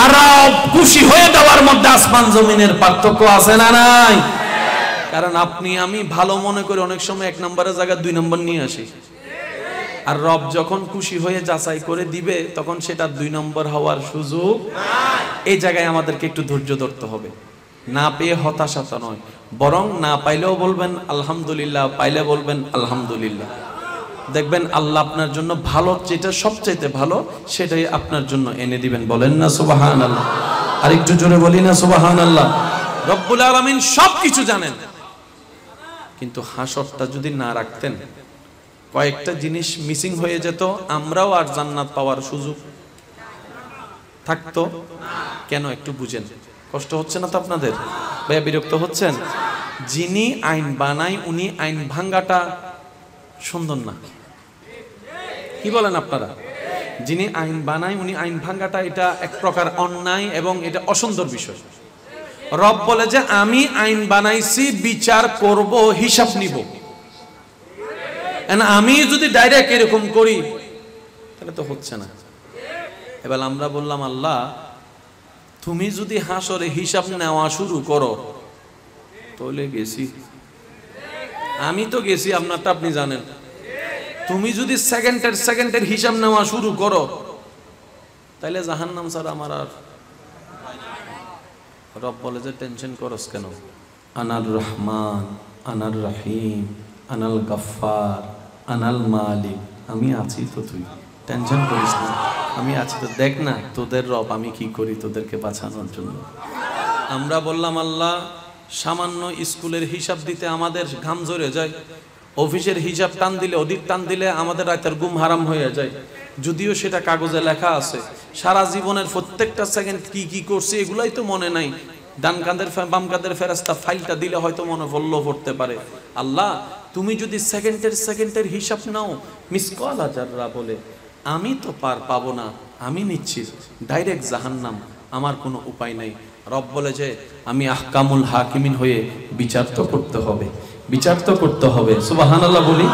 আর খুশি হয়ে দেওয়ার মধ্যে আসমান জমিনের পার্থক্য আছে না নাই? কারণ আপনি আমি ভালো মনে করে অনেক সময় 1 নম্বরের জায়গায় 2 নম্বর নিয়ে আসি, আর রব যখন খুশি হয়ে যাচাই করে দিবে তখন সেটা 2 নম্বর হওয়ার সুযোগ নাই। এই জায়গায় আমাদেরকে একটু ধৈর্য ধরতে হবে। না পেয়ে হতাশা নয়, বরং না পাইলেও বলবেন আলহামদুলিল্লাহ, পাইলে বলবেন আলহামদুলিল্লাহ। দেখবেন আল্লাহ আপনার জন্য ভালো, যেটা সবচাইতে ভালো সেটাই আপনার জন্য এনে দিবেন। বলেন না সুবহানাল্লাহ? আর একটু জোরে বলি না সুবহানাল্লাহ? রব্বুল আলামিন সবকিছু জানেন, কিন্তু হাসরটা যদি না রাখতেন কয়েকটা জিনিস মিসিং হয়ে যেত, আমরাও আর জান্নাত পাওয়ার সুযোগ থাকতো। কেন একটু বুঝেন, কষ্ট হচ্ছে না তো আপনাদের? ভাইয়া বিরক্ত হচ্ছেন? যিনি আইন বানায় উনি আইন ভাঙ্গাটা সুন্দর না? কি বলেন আপনারা? যিনি আইন বানায় উনি আইন ভাঙ্গাটা, এটা এক প্রকার অন্যায় এবং এটা অসুন্দর বিষয়। রব বলে যে আমি আইন বানাইছি, বিচার করব, হিসাব নিব। আমি যদি ডাইরেক্ট এরকম করি তাহলে তো হচ্ছে না। এবার আমরা বললাম আল্লাহ তুমি যদি হাসরে হিসাব নেওয়া শুরু করো তাহলে গেছি, আমি তো গেছি, আপনারটা আপনি জানেন। তুমি যদি সেকেন্ডের হিসাব নেওয়া শুরু করো তাহলে জাহান্নাম ছাড়া আমার আর। রব বলে যে টেনশন করস কেন? আনাল রহমান, আনাল রহিম, আনাল গফফার, আনাল মালিক, আমি আছি তো, তুই টেনশন করিস না, আমি আছি তো। দেখ না তোদের রব আমি কি করি তোদেরকে বাঁচানোর জন্য। আমরা বললাম আল্লাহ সামান্য স্কুলের হিসাব দিতে আমাদের ঘাম ঝরে যায়, অফিসের হিসাব টান দিলে, অডিট টান দিলে আমাদের রাতের ঘুম হারাম হয়ে যায়। যদিও সেটা কাগজে লেখা আছে, সারা জীবনের প্রত্যেকটা সেকেন্ড কি কি করছে এগুলাই তো মনে নাই। ডান কাঁধের বাম কাঁধের ফেরেশতা ফাইলটা দিলে হয়তো মনে পড়লেও পড়তে পারে। আল্লাহ তুমি যদি সেকেন্ডের হিসাব নাও, মিসকাল যাররা বলে আমি তো পাবো না, আমি নিচ্ছি ডাইরেক্ট জাহান্নাম, আমার কোনো উপায় নাই। রব বলে যে আমি আহকামুল হাকিমিন হয়ে বিচার তো করতে হবে, বিচার তো করতে হবে। সুবহানাল্লাহ বলি,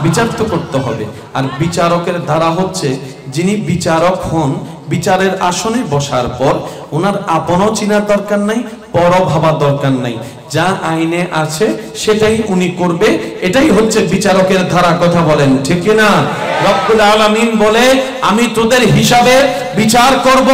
বিচার তো করতে হবে। আর বিচারকের দ্বারা হচ্ছে যিনি বিচারক হন, বিচারের আসনে বসার পর ওনার আপনও চিনার দরকার নাই, পরও ভাবার দরকার নাই, যা আইনে আছে সেটাই উনি করবে। এটাই হচ্ছে বিচারকের ধারা। কথা বলেন ঠিক না? রব্বুল আলামিন বলে আমি তোদের হিসাবে বিচার করব,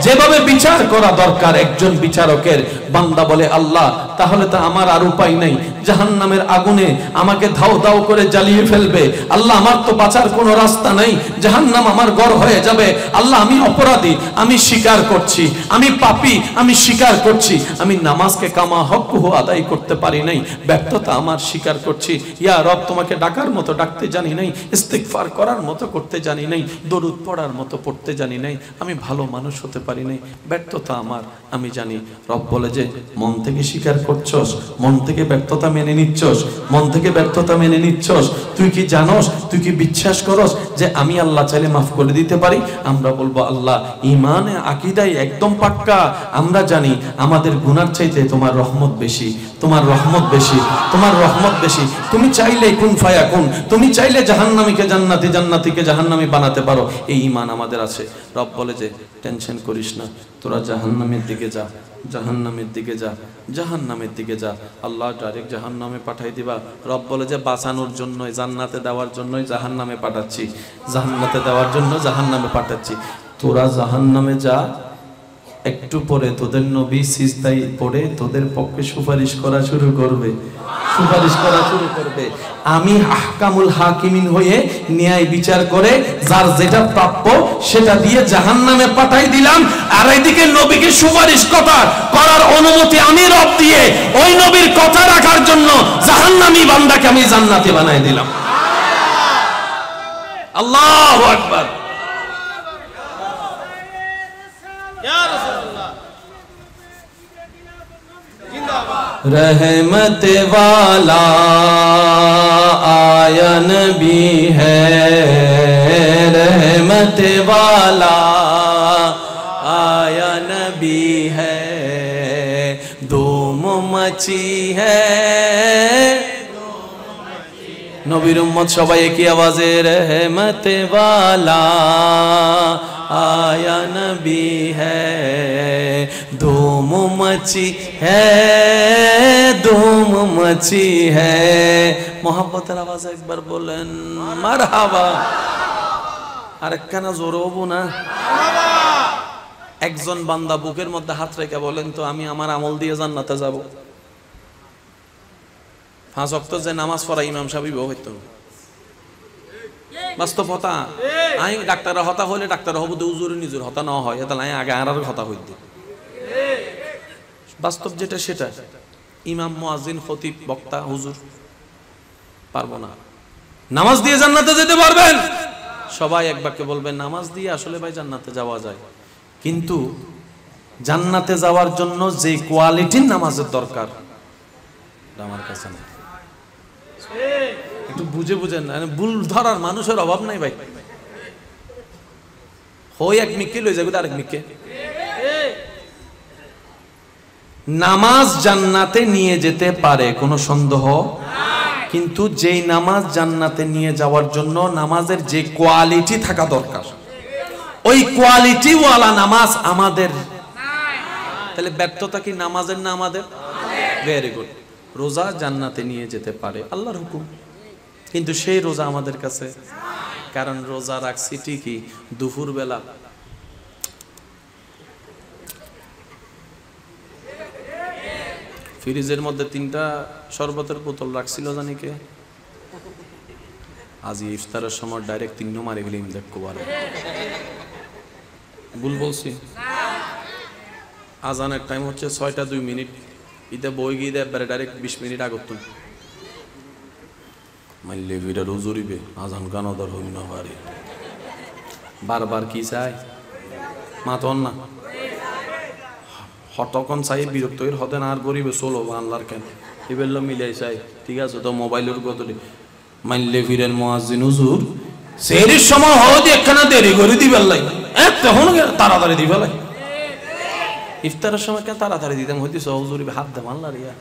যেভাবে বিচার করা দরকার একজন বিচারকের। বান্দা বলে আল্লাহ তাহলে তো আমার আর উপায় নাই, জাহান্নামের আগুনে আমাকে ধাও ধাও করে জ্বালিয়ে ফেলবে। আল্লাহ আমার তো বাঁচার কোনো রাস্তা নাই, জাহান্নাম আমার ঘর হয়ে যাবে। আল্লাহ আমি অপরাধী, আমি স্বীকার করছি, আমি পাপী, আমি স্বীকার করছি, আমি নামাজকে কামা হকহু আদায় করতে পারি নাই, ব্যর্থতা আমার স্বীকার করছি। ইয়া রব তোমাকে ডাকার মতো ডাকতে জানি নাই, ইস্তিগফার করার মতো করতে জানি নাই, দরুদ পড়ার মতো পড়তে জানি নাই, আমি ভালো মানুষ হতে পারি নাই, ব্যর্থতা আমার আমি জানি। রব বলে যে মন থেকে স্বীকার করছস, মন থেকে ব্যর্থতা মেনে নিচ্ছস, মন থেকে ব্যর্থতা মেনে নিচ্ছস, তুই কি জানোস, তুই কি বিশ্বাস করস যে আমি আল্লাহ চাইলে মাফ করে দিতে পারি? আমরা বলবো আল্লাহ ঈমানে আকীদায় একদম পাক্কা, আমরা জানি আমাদের গুনার চাইতে তোমার রহমত বেশি, তোমার রহমত বেশি, তোমার রহমত বেশি। তুমি চাইলে কুন ফায়াকুন, তুমি চাইলে জাহান্নামীকে জান্নাতি, জান্নাতীকে জাহান্নামী বানাতে পারো, এই ঈমান আমাদের আছে। রব বলে যে টেনশন করিস না, তোরা জাহান্নামের দিকে যা, জাহান্নামের দিকে যা, জাহান্নামের দিকে যা, আল্লাহ ডাইরেক্ট জাহান্নামে পাঠাই দিবা। রব বলে যে বাঁচানোর জন্যই, জান্নাতে দেওয়ার জন্যই জাহান্নামে পাঠাচ্ছি, জান্নাতে দেওয়ার জন্য জাহান্নামে পাঠাচ্ছি। তোরা জাহান্নামে যা, একটু পরে তোদের নবী সিজদায় পড়ে তোদের পক্ষে সুপারিশ করা শুরু করবে, সুপারিশ করা শুরু করবে। আমি আহকামুল হাকিমিন হয়ে ন্যায় বিচার করে যার যেটা প্রাপ্য সেটা দিয়ে জাহান্নামে পাঠাই দিলাম। আর এইদিকে নবীকে সুপারিশ করার অনুমতি আমি রব দিয়ে ওই নবীর কথা রাখার জন্য জাহান্নামী বান্দাকে আমি জান্নাতি বানাই দিলাম। আল্লাহু আকবার। रहमत वाला आया नबी है, रहमत वाला आया नबी है, धूम मची है। নবীর উম্মত সবাই একই আওয়াজে रहमत वाला आया नबी है, धूम मची है, धूम मची है। मोहब्बतेर आवाज একবার বলেন মারহাবা। আর একখানা জোরে হবো না? একজন বান্দা বুকের মধ্যে হাত রেখে বলেন তো আমি আমার আমল দিয়ে জান্নাতে যাব। 5 ওয়াক্ত যে নামাজ পড়া ইমাম সাহেব হইতো বাস্তব হতা। আই ডাক্তার হতা হলে ডাক্তার হবো উজুর নিজুর হতা না হয়, তাহলে আগে আর হতা হইতো। বাস্তব যেটা সেটা। ইমাম, মুয়াজ্জিন, খতিব, বক্তা, হুজুর পারবো না। নামাজ দিয়ে জান্নাতে যেতে পারবেন? সবাই এক বাক্যে বলবেন নামাজ দিয়ে আসলে ভাই জান্নাতে যাওয়া যায়, কিন্তু জান্নাতে যাওয়ার জন্য যে কোয়ালিটির নামাজের দরকার আমার কাছে নেই। একটু বুঝে বুঝেন, ভুল ধরার মানুষের অভাব নাই ভাই। হই এক মিকে লই যাবে আরেক মিকে। নামাজ জান্নাতে নিয়ে যেতে পারে, কোনো সন্দেহ, কিন্তু যেই নামাজ জান্নাতে নিয়ে যাওয়ার জন্য নামাজের যে কোয়ালিটি থাকা দরকার, ওই কোয়ালিটি ওয়ালা নামাজ আমাদের নাই। তাহলে ব্যর্থতা কি নামাজের না আমাদের? Very good. রোজা জান্নাতে নিয়ে যেতে পারে, আল্লাহর হুকুম, কিন্তু সেই রোজা আমাদের কাছে, কারণ রোজা রাখছি ঠিকই দুপুর বেলা ফ্রিজের মধ্যে 3টা শরবতের বোতল রাখছিল জানি কে, আজ ইফতারের সময় ডাইরেক্ট 3 মারি ফেলিম দেখো। ভুল বলছি? আজানের টাইম হচ্ছে 6টা 2 মিনিট, ইতে বই গিয়ে একবারে ডাইরেক্ট 20 মিনিট আগত মাইলে ভিড়া রোজরিবে আজান গানদার হইল না পারে। বারবার কি চাই মাতন না হতকন চাই বিরক্ত হতে না আর গরিবে চলো আল্লাহর কেন এবেল মিলাই চাই ঠিক আছে তো মোবাইলের বদলে মাইলে ফিরেন মুয়াজ্জিন হুজুর সেহরির সময় হয় একখানা দেরি করে দিবেন লাই তখন তাড়াতাড়ি দিবে লাই ইফতারের সময় কেন তাড়াতাড়ি দিতাম হইতেছ হুজুর হাত দে মাল্লা রিয়া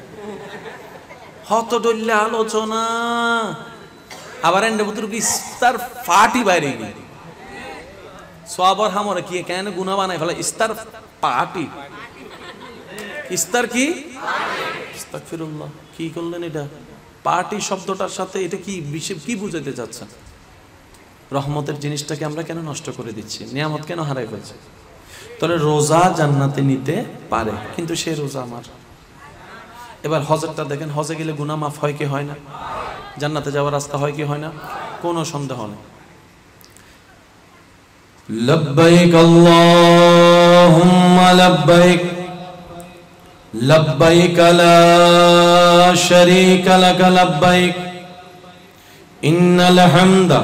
হত ডল্লে আলোচনা আবার এন্ডে বুতুর কি ইস্তার ফাটি বাইরে গিয়ে সবার হামরে কি কেন গুনাহ বানাই ফেলা ইস্তার পার্টি ইস্তার কি আস্তাগফিরুল্লাহ কি করলেন এটা পার্টি শব্দটার সাথে এটা কি কি বুঝাতে চাচ্ছেন রহমতের জিনিসটাকে আমরা কেন নষ্ট করে দিচ্ছি নিয়ামত কেন হারাই ফেলছি তাহলে রোজা জান্নাতে নিতে পারে কিন্তু সে রোজা আমার এবার হজরটা দেখেন হজে গেলে গুনাহ মাফ হয় কি হয় না জান্নাতে যাওয়ার রাস্তা হয় কি হয় না কোনো সন্দেহ নেই লব্বাইক আল্লাহুম্মা লব্বাইক লব্বাইক লা শারীকা লাক লব্বাইক ইন্নাল হামদা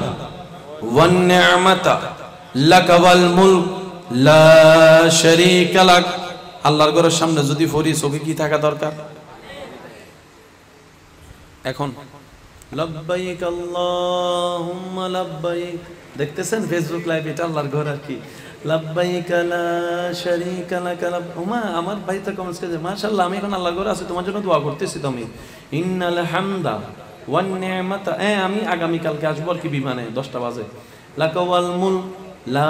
ওয়ান নি'মাতা লাক ওয়াল মুলক লা শারীকা লাক আল্লাহর ঘরের সামনে যদি ফরি চোখে কি থাকা দরকার এখন লব্বাইক আল্লাহুম্মা লব্বাইক দেখতেছেন ফেসবুক লাইভ এটা আল্লাহর ঘর আর কি লব্বাইক লা শারীকা লাক ওমা আমার ভাই তো কমেন্টস করে মাশাআল্লাহ আমি এখন আল্লাহর ঘরে আছি তোমার জন্য দোয়া করতেছি তুমি ইন্নাল হামদা ওয়ান নি'মাতা আমি আগামী কালকে আসবো আর কি বিমানে 10টা বাজে লাক ওয়াল মুলক লা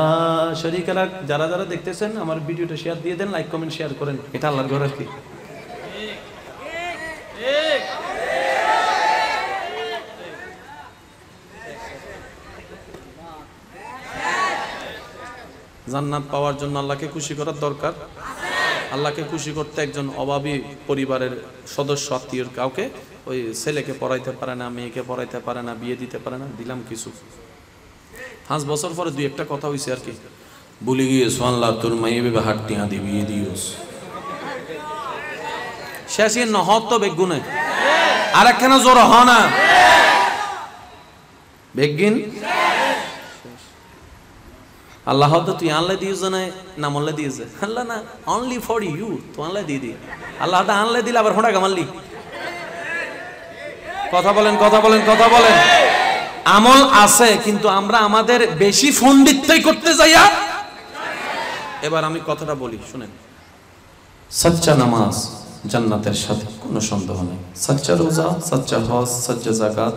শারীকা লাক যারা যারা দেখতেছেন আমার ভিডিওটা শেয়ার দিয়ে দেন লাইক কমেন্ট শেয়ার করেন এটা আল্লাহর ঘর আর কি জান্নাত পাওয়ার জন্য আল্লাহকে খুশি করার দরকার আল্লাহকে খুশি করতে একজন অভাবী পরিবারের সদস্য আত্মীয়র কাউকে ওই ছেলেকে পড়াইতে পারে না মেয়েকে পড়াইতে পারে না বিয়ে দিতে পারে না দিলাম কিছু 5 বছর পরে দুই একটা কথা হইছে আর কি ভুলে গিয়েছো আল্লাহ তোর মাইয়ে বেবে হাঁটতে হাঁটি বিয়ে দিওস শেষে নহত তো বেগুনে আর একখানা জোর হ না বেগিন আল্লাহ তো তুই আনলে দিয়েছ না না মল্লে দিয়েছে আল্লাহ না অনলি ফর ইউ তো আনলে দিয়ে দি আল্লাহ আনলে দিলে আবার হোঁটা কামাল্লি কথা বলেন কথা বলেন কথা বলেন আমল আছে কিন্তু আমরা আমাদের বেশি পণ্ডিতই করতে যাইয়া এবার আমি কথাটা বলি শুনেন সচ্চা নামাজ জান্নাতের সাথে কোনো সন্দেহ নেই সচ্চা রোজা সচ্চা হজ সচ্চা যাকাত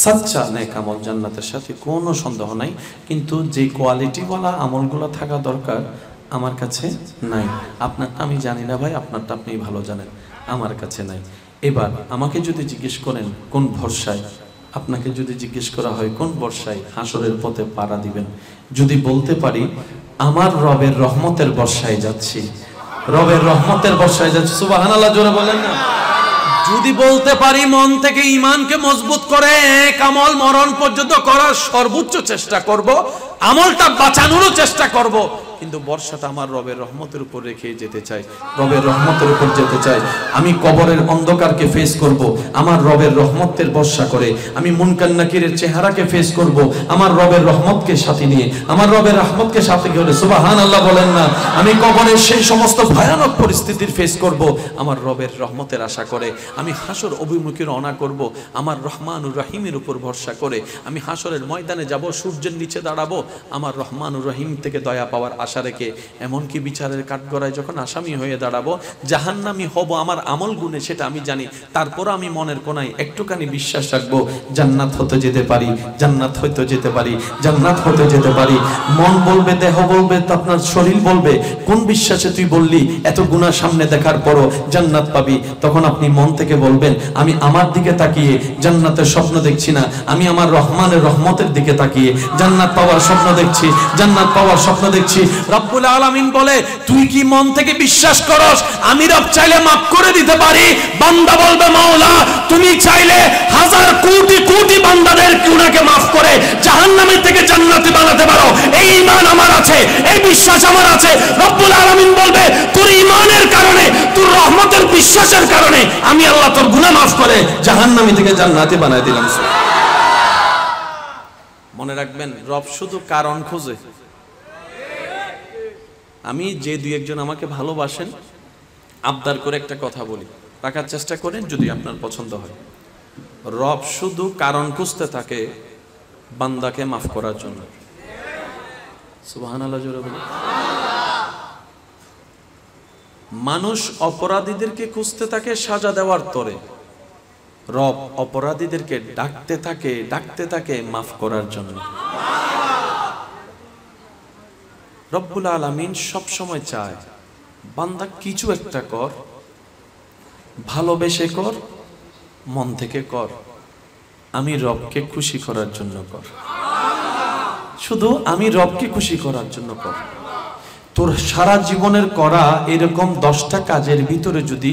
সচ্চা নেক আমল জান্নাতের সাথে কোনো সন্দেহ নাই কিন্তু যে কোয়ালিটিওয়ালা আমলগুলো থাকা দরকার আমার কাছে নাই আপনারটা আমি জানি না ভাই আপনারটা আপনি ভালো জানেন আমার কাছে নাই এবার আমাকে যদি জিজ্ঞেস করেন কোন ভরসায় আপনাকে যদি জিজ্ঞেস করা হয় কোন ভরসায় হাসরের পথে পাড়া দিবেন যদি বলতে পারি আমার রবের রহমতের বর্ষায় যাচ্ছি রবের রহমতের বর্ষায় যাচ্ছি সুবহানাল্লাহ জোরে বলেন না যদি বলতে পারি মন থেকে ঈমানকে মজবুত করে এক আমল মরণ পর্যন্ত করার সর্বোচ্চ চেষ্টা করব আমলটা বাঁচানোরও চেষ্টা করব কিন্তু বর্ষাটা আমার রবের রহমতের উপর রেখে যেতে চাই রবের রহমতের উপর যেতে চাই আমি কবরের অন্ধকারকে ফেস করব আমার রবের রহমতের বর্ষা করে আমি মুনকার নাকিরের চেহারাকে ফেস করব আমার রবের রহমতকে সাথে নিয়ে আমার রবের রহমতকে সাথে করে সুবহানাল্লাহ বলেন না আমি কবরের সেই সমস্ত ভয়ানক পরিস্থিতির ফেস করব আমার রবের রহমতের আশা করে আমি হাসর অভিমুখী রওনা করব আমার রহমানুর রহিমের উপর ভরসা করে আমি হাসরের ময়দানে যাব সূর্যের নিচে দাঁড়াবো আমার রহমানুর রহিম থেকে দয়া পাওয়ার আশা রেখে এমনকি বিচারের কাঠগড়ায় যখন আসামি হয়ে দাঁড়াবো জাহান্নামী হব আমার আমল গুণে সেটা আমি জানি তারপর আমি মনের কোনায় একটুখানি বিশ্বাস রাখবো জান্নাত হতে যেতে পারি জান্নাত হতে যেতে পারি জান্নাত হতে যেতে পারি মন বলবে দেহ বলবে তো আপনার শরীর বলবে কোন বিশ্বাসে তুই বললি এত গুনাহ সামনে দেখার পরও জান্নাত পাবি তখন আপনি মন থেকে বলবেন আমি আমার দিকে তাকিয়ে জান্নাতের স্বপ্ন দেখছি না আমি আমার রহমানের রহমতের দিকে তাকিয়ে জান্নাত পাওয়ার স্বপ্ন দেখছি জান্নাত পাওয়ার স্বপ্ন দেখছি রব্বুল আলামিন বলে তুই কি মন থেকে বিশ্বাস করস আমি রব চাইলে maaf করে দিতে পারি বান্দা বলবে মাওলা তুমি চাইলে হাজার কোটি কোটি বান্দাদের গুনাহকে maaf করে জাহান্নামের থেকে জান্নাতি বানাতে পারো এই ঈমান আমার আছে এই বিশ্বাস আমার আছে রব্বুল আলামিন বলবে তোর ঈমানের কারণে তোর রহমতের বিশ্বাসের কারণে আমি আল্লাহ তোর গুনাহ maaf করে জাহান্নামী থেকে জান্নাতি বানায় দিলাম মনে রাখবেন রব শুধু কারণ খোঁজে আমি যে দুই একজন আমাকে ভালোবাসেন আবদার করে একটা কথা বলি রাখার চেষ্টা করেন যদি আপনার পছন্দ হয়। রব শুধু কারণ খুঁজতে থাকে বান্দাকে মাফ করার জন্য। সুবহানাল্লাহ জোরে বলি। মানুষ অপরাধীদেরকে খুঁজতে থাকে সাজা দেওয়ার তরে, রব অপরাধীদেরকে ডাকতে থাকে মাফ করার জন্য। রব্বুল আলামিন সব সময় চায় বান্দা কিছু একটা কর, ভালোবেসে কর, মন থেকে কর, আমি রবকে খুশি করার জন্য কর, শুধু আমি রবকে খুশি করার জন্য কর। তোর সারা জীবনের করা এরকম 10টা কাজের ভিতরে যদি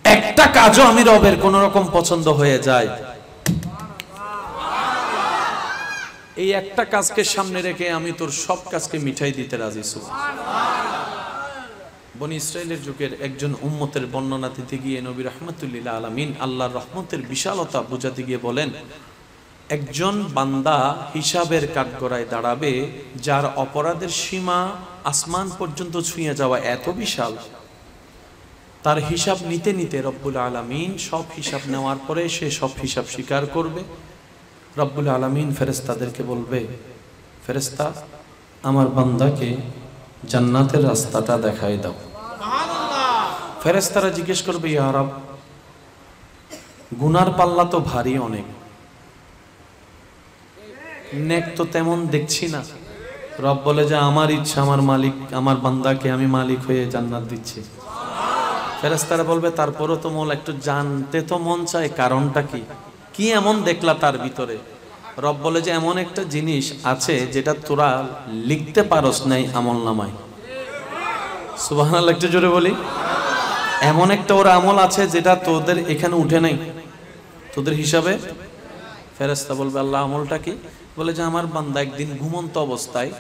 একটা কাজও আমি রবের কোন রকম পছন্দ হয়ে যায়, এই একটা কাজকে সামনে রেখে আমি তোর সব কাজকে মিঠাই দিতে রাজি। বনি ইসরাইলের যুগের একজন উম্মতের বর্ণনা দিতে গিয়ে নবী রাহমাতুল্লিল আলামিন আল্লাহর রহমতের বিশালতা বুঝাতে গিয়ে বলেন, একজন বান্দা হিসাবের কাঠগড়ায় দাঁড়াবে যার অপরাধের সীমা আসমান পর্যন্ত ছুঁয়ে যাওয়া এত বিশাল, তার হিসাব নিতে নিতে রব্বুল আলামিন সব হিসাব নেওয়ার পরে সে সব হিসাব স্বীকার করবে। রব্বুল আলামিন ফেরেশতাদেরকে বলবে, ফেরেশতা আমার বান্দাকে জান্নাতের রাস্তাটা দেখাই দাও। ফেরেশতারা জিজ্ঞেস করবে, ইয়া রব গুনার পাল্লা তো ভারী অনেক, নেক তো তেমন দেখছি না। রব বলে যে আমার ইচ্ছা, আমার মালিক আমার বান্দাকে আমি মালিক হয়ে জান্নাত দিচ্ছি। ফেরেশতারা বলবে তারপরও তো মোল একটু জানতে তো মন চায় কারণটা কি, কি এমন দেখলা তার ভিতরে? রব বলে যে এমন একটা জিনিস আছে যেটা তোরা লিখতে পারস নাই আমল নামায়। সুবহানাল্লাহ একটু জোরে বলি। এমন একটা ওর আমল আছে যেটা তোদের এখানে উঠে নাই তোদের হিসাবে। ফেরেশতা বলবে আল্লাহ আমলটা কি? বলে যে আমার বান্দা একদিন ঘুমন্ত অবস্থায়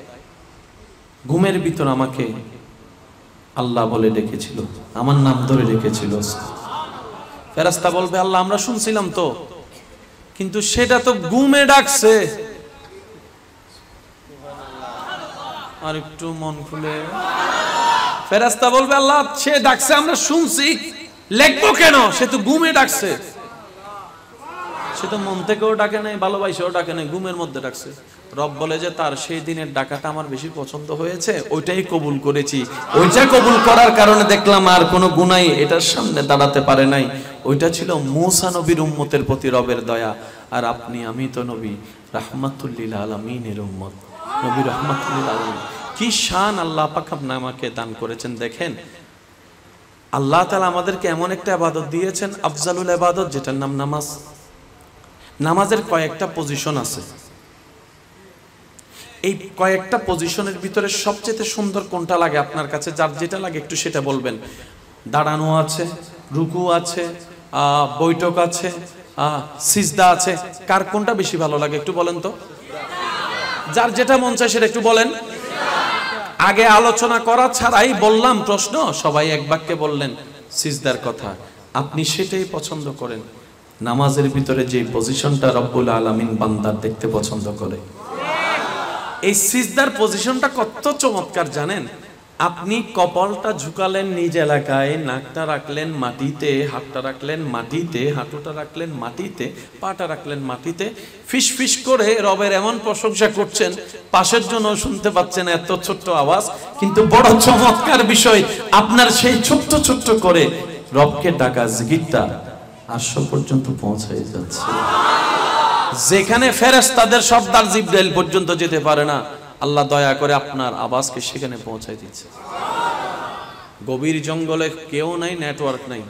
ঘুমের ভিতর আমাকে আল্লাহ বলে ডেকেছিল, আমার নাম ধরে ডেকেছিল। ফেরেশতা বলবে আল্লাহ আমরা শুনছিলাম তো, কিন্তু সেটা তো ঘুমে ডাকছে। আর একটু মন খুলে ফেরেশতা বলবে আল্লাহ সে ডাকছে আমরা শুনছি, লিখবো কেন? সে তো ঘুমে ডাকছে, সে তো মন থেকেও ডাকে নাই, ভালোবাসেও ডাকে নাই, ঘুমের মধ্যে ডাকছে। রব বলে যে তার সেই দিনের ডাকাটা আমার বেশি পছন্দ হয়েছে, ওইটাই কবুল করেছি। ওইটা কবুল করার কারণে দেখলাম আর কোনো গুনাহ এটার সামনে দাঁড়াতে পারে নাই। ওইটা ছিল মূসা নবীর উম্মতের প্রতি রবের দয়া। আর আপনি আমি তো নবী রাহমাতুল্লিল আলামিনের উম্মত, নবী রাহমাতুল্লিল আলামিন। কি শান আল্লাহ পাক আমাকে দান করেছেন। দেখেন আল্লাহ তাআলা আমাদেরকে এমন একটা ইবাদত দিয়েছেন, আফজালুল ইবাদত, যেটার নাম নামাজ। নামাজের কয়েকটা পজিশন আছে। এই কয়েকটা পজিশনের ভিতরে সবচেয়ে সুন্দর কোনটা লাগে আপনার কাছে? যার যেটা লাগে একটু সেটা বলবেন। দাঁড়ানো আছে, রুকু আছে, বৈঠক আছে, সিজদা আছে, কার কোনটা বেশি ভালো লাগে একটু বলেন তো? যার যেটা মন চায় সেটা একটু বলেন। আগে আলোচনা করা ছাড়াই বললাম প্রশ্ন, সবাই এক বাক্যে বললেন সিজদার কথা। আপনি সেটাই পছন্দ করেন। নামাজের ভিতরে যে পজিশনটা রব্বুল আলামিন বান্দার দেখতে পছন্দ করে, এই সিজদার পজিশনটা কত চমৎকার জানেন? আপনি কপালটা ঝুকালেন নিজ এলাকায়, নাকটা রাখলেন মাটিতে, হাতটা রাখলেন মাটিতে, হাঁটুটা রাখলেন মাটিতে, পাটা রাখলেন মাটিতে, ফিস ফিস করে রবের এমন প্রশংসা করছেন, পাশের জন্য শুনতে পাচ্ছেন এত ছোট্ট আওয়াজ। কিন্তু বড় চমৎকার বিষয়, আপনার সেই ছোট্ট ছোট্ট করে রবকে ডাকা জিকিরটা আরশ পর্যন্ত পৌঁছায় যাচ্ছে, যেখানে ফেরেশতাদের সর্দার জিবরাইল পর্যন্ত যেতে পারে না। আল্লাহ দয়া করে আপনার আওয়াজকে সেখানে পৌঁছায় দিচ্ছে। গভীর জঙ্গলে কেউ নাই, নেটওয়ার্ক নাই,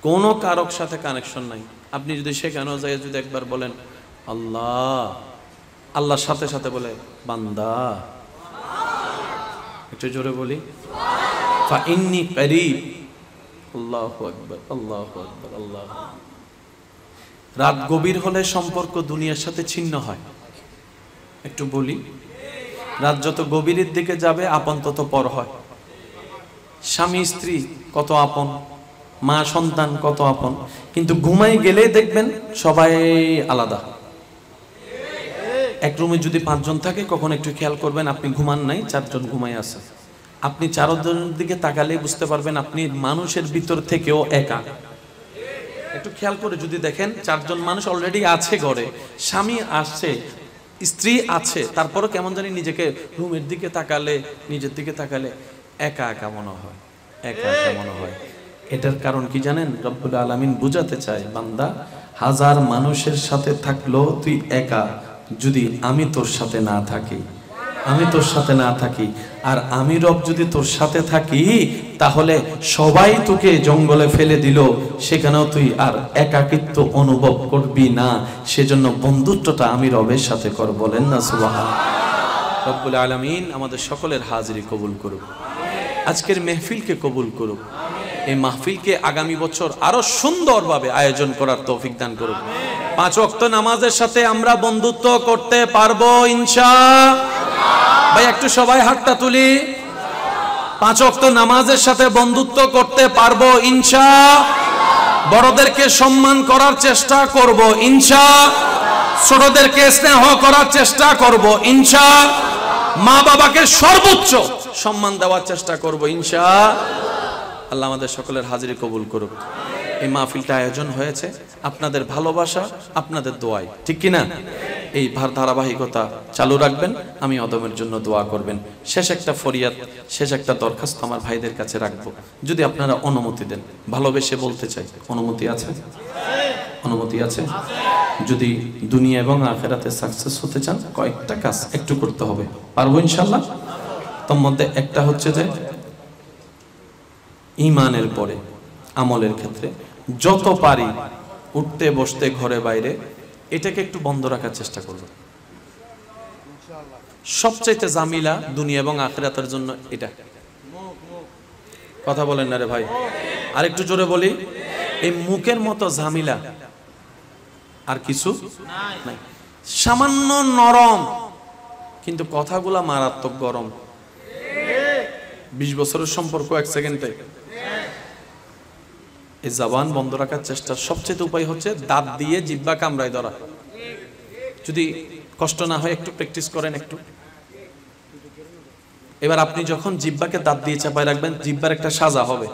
কোনো কারক সাথে কানেকশন নাই। আপনি যদি সেখানেও যাই যদি একবার বলেন আল্লাহ, আল্লাহর সাথে সাথে বলে বান্দা। একটু জোরে বলি ফা ইন্নী করিব। আল্লাহু আকবার, আল্লাহু আকবার, আল্লাহ। রাত গভীর হলে সম্পর্ক দুনিয়ার সাথে ছিন্ন হয়। একটু বলি, রাত যত গভীরের দিকে যাবে আপন তত পর হয়। স্বামী স্ত্রী কত আপন, মা সন্তান কত আপন, কিন্তু ঘুমাই গেলে দেখবেন সবাই আলাদা। এক রুমে যদি 5 জন থাকে, কখন একটু খেয়াল করবেন আপনি ঘুমান নাই, 4 জন ঘুমাই আছে। আপনি চারজনের দিকে তাকালেই বুঝতে পারবেন আপনি মানুষের ভিতর থেকেও একা। একটু খেয়াল করে যদি দেখেন, চারজন মানুষ অলরেডি আছে ঘরে, স্বামী আসছে, স্ত্রী আছে, তারপরও কেমন জানি নিজেকে রুমের দিকে তাকালে, নিজের দিকে তাকালে একা একা মনে হয়, একা একা মনে হয়। এটার কারণ কি জানেন? রব্বুল আলামিন বুঝাতে চায়, বান্দা হাজার মানুষের সাথে থাকলেও তুই একা যদি আমি তোর সাথে না থাকি, আমি তোর সাথে না থাকি, আর আমি রব যদি তোর সাথে থাকি, তাহলে সবাই তোকে জঙ্গলে ফেলে দিল, সেখানেও তুই আর একাকিত্ব অনুভব করবি না। সেজন্য বন্ধুত্বটা আমি রবের সাথে কর, বলেন না সুবহানাল্লাহ। রব্বুল আলামিন আমাদের সকলের হাজিরি কবুল করুক, আজকের মেহফিলকে কবুল করুক, এই মাহফিলকে আগামী বছর আরো সুন্দরভাবে আয়োজন করার তৌফিক দান করুক। 5 ওয়াক্ত নামাজের সাথে আমরা বন্ধুত্ব করতে পারবো ইনশাআল্লাহ। ভাই একটু সবাই হাতটা তুলি। 5 ওয়াক্ত নামাজের সাথে বন্ধুত্ব করতে পারবো ইনশাআল্লাহ। বড়দেরকে সম্মান করার চেষ্টা করব ইনশাআল্লাহ। ছোটদেরকে স্নেহ করার চেষ্টা করব ইনশাআল্লাহ। মা বাবাকে সর্বোচ্চ সম্মান দেওয়ার চেষ্টা করব ইনশাআল্লাহ। আল্লাহ আমাদের সকলের হাজিরি কবুল করুক। এই মাহফিলটা আয়োজন হয়েছে আপনাদের ভালোবাসা, আপনাদের দোয়ায়, ঠিক কিনা? এই ধারাবাহিকতা চালু রাখবেন, আমি অদমের জন্য দোয়া করবেন। শেষ একটা ফরিয়াদ, শেষ একটা দরখাস্ত আমার ভাইদের কাছে রাখবো, যদি আপনারা অনুমতি দেন। ভালোবেসে বলতে চাই, অনুমতি আছে? অনুমতি আছে? যদি দুনিয়া এবং আখিরাতে সাকসেস হতে চান, কয়েকটা কাজ একটু করতে হবে, পারবো ইনশাআল্লাহ। তার মধ্যে একটা হচ্ছে যে ঈমানের পরে আমলের ক্ষেত্রে যত পারি উঠতে বসতে ঘরে বাইরে এটাকে একটু বন্ধ রাখার চেষ্টা করব। সবচাইতে জামিলা দুনিয়া এবং আখিরাতের জন্য এটা। কথা বলেন না রে ভাই, আর একটু জোরে বলি, এই মুখের মতো জামিলা আর কিছু নাই। সামান্য নরম, কিন্তু কথাগুলা মারাত্মক গরম। 20 বছরের সম্পর্ক 1 সেকেন্ডে। এই জবান বন্ধ রাখার চেষ্টা সবচেয়ে উপায় হচ্ছে দাঁত দিয়ে জিহ্বা কামড়ায় ধরা। যদি কষ্ট না হয় একটু প্র্যাকটিস করেন একটু। এবার আপনি যখন জিহ্বাকে দাঁত দিয়ে চাপায় রাখবেন, জিহ্বার একটা সাজা হবে,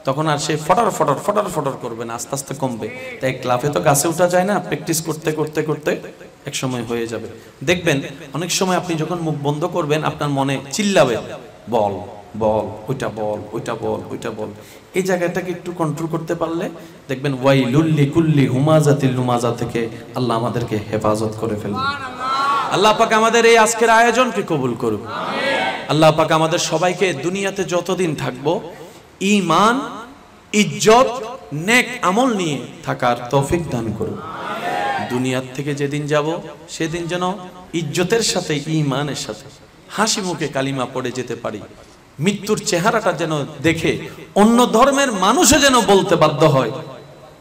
তখন আর সে ফটার ফটার ফটার ফটার করবে না, আস্তে আস্তে কমবে। তাই এক লাফে তো গাছে উঠা যায় না, প্র্যাকটিস করতে করতে করতে এক সময় হয়ে যাবে। দেখবেন অনেক সময় আপনি যখন মুখ বন্ধ করবেন, আপনার মনে চিল্লাবে, বল বল, ওইটা বল, ওইটা বল, ওইটা বল। এই জায়গাটাকে একটু কন্ট্রোল করতে পারলে দেখবেন ওয়াইলুল লিকুল্লি হুমাজাতিল লুমাজা থেকে আল্লাহ আমাদেরকে হেফাজত করে ফেলবে। আল্লাহ পাক আমাদের এই আজকের আয়োজনকে কবুল করুক। আল্লাহ পাক আমাদের সবাইকে দুনিয়াতে যতদিন থাকবো ঈমান, ইজ্জত, নেক আমল নিয়ে থাকার তৌফিক দান করুক। দুনিয়ার থেকে যেদিন যাব সেদিন যেন ইজ্জতের সাথে, ঈমানের সাথে হাসি মুখে কালিমা পড়ে যেতে পারি। মৃত্যুর চেহারাটা যেন দেখে অন্য ধর্মের মানুষও যেন বলতে বাধ্য হয়,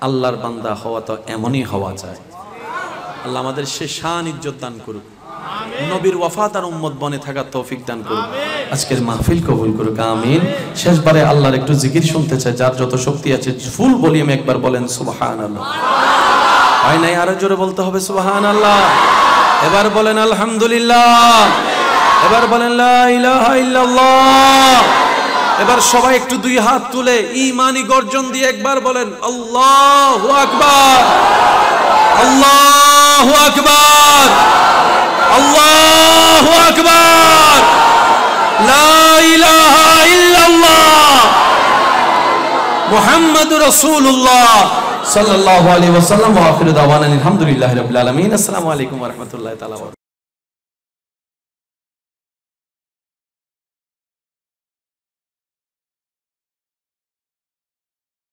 আল্লাহর বান্দা হওয়া তো এমনই হওয়া যায়। আল্লাহ আমাদের সে শান ইজ্জত দান করুক, নবীর ওয়াফাদার উম্মত বনে থাকার তৌফিক দান করুক, আজকের মাহফিল কবুল করুক, আমিন। শেষবারে আল্লাহর একটু জিকির শুনতে চাই, যার যত শক্তি আছে ফুল ভলিউমে একবার বলেন সুবহানাল্লাহ। হয় নাই, আরো জোরে বলতে হবে সুবহানাল্লাহ। এবার বলেন আলহামদুলিল্লাহ, এবার বলেন লা ইলাহা ইল্লাল্লাহ। এবার সবাই একটু 2 হাত তুলে ঈমানি গর্জন দিয়ে একবার বলেন আল্লাহু আকবার, আল্লাহু আকবার, আল্লাহু আকবার, লা ইলাহা ইল্লাল্লাহ, মুহাম্মাদুর রাসূলুল্লাহ সাল্লাল্লাহু আলাইহি ওয়াসাল্লাম। ওয়া আখিরু দাওয়ানা আলহামদুলিল্লাহি রাব্বিল আলামিন। আসসালামু আলাইকুম ওয়া রাহমাতুল্লাহি তাআলা।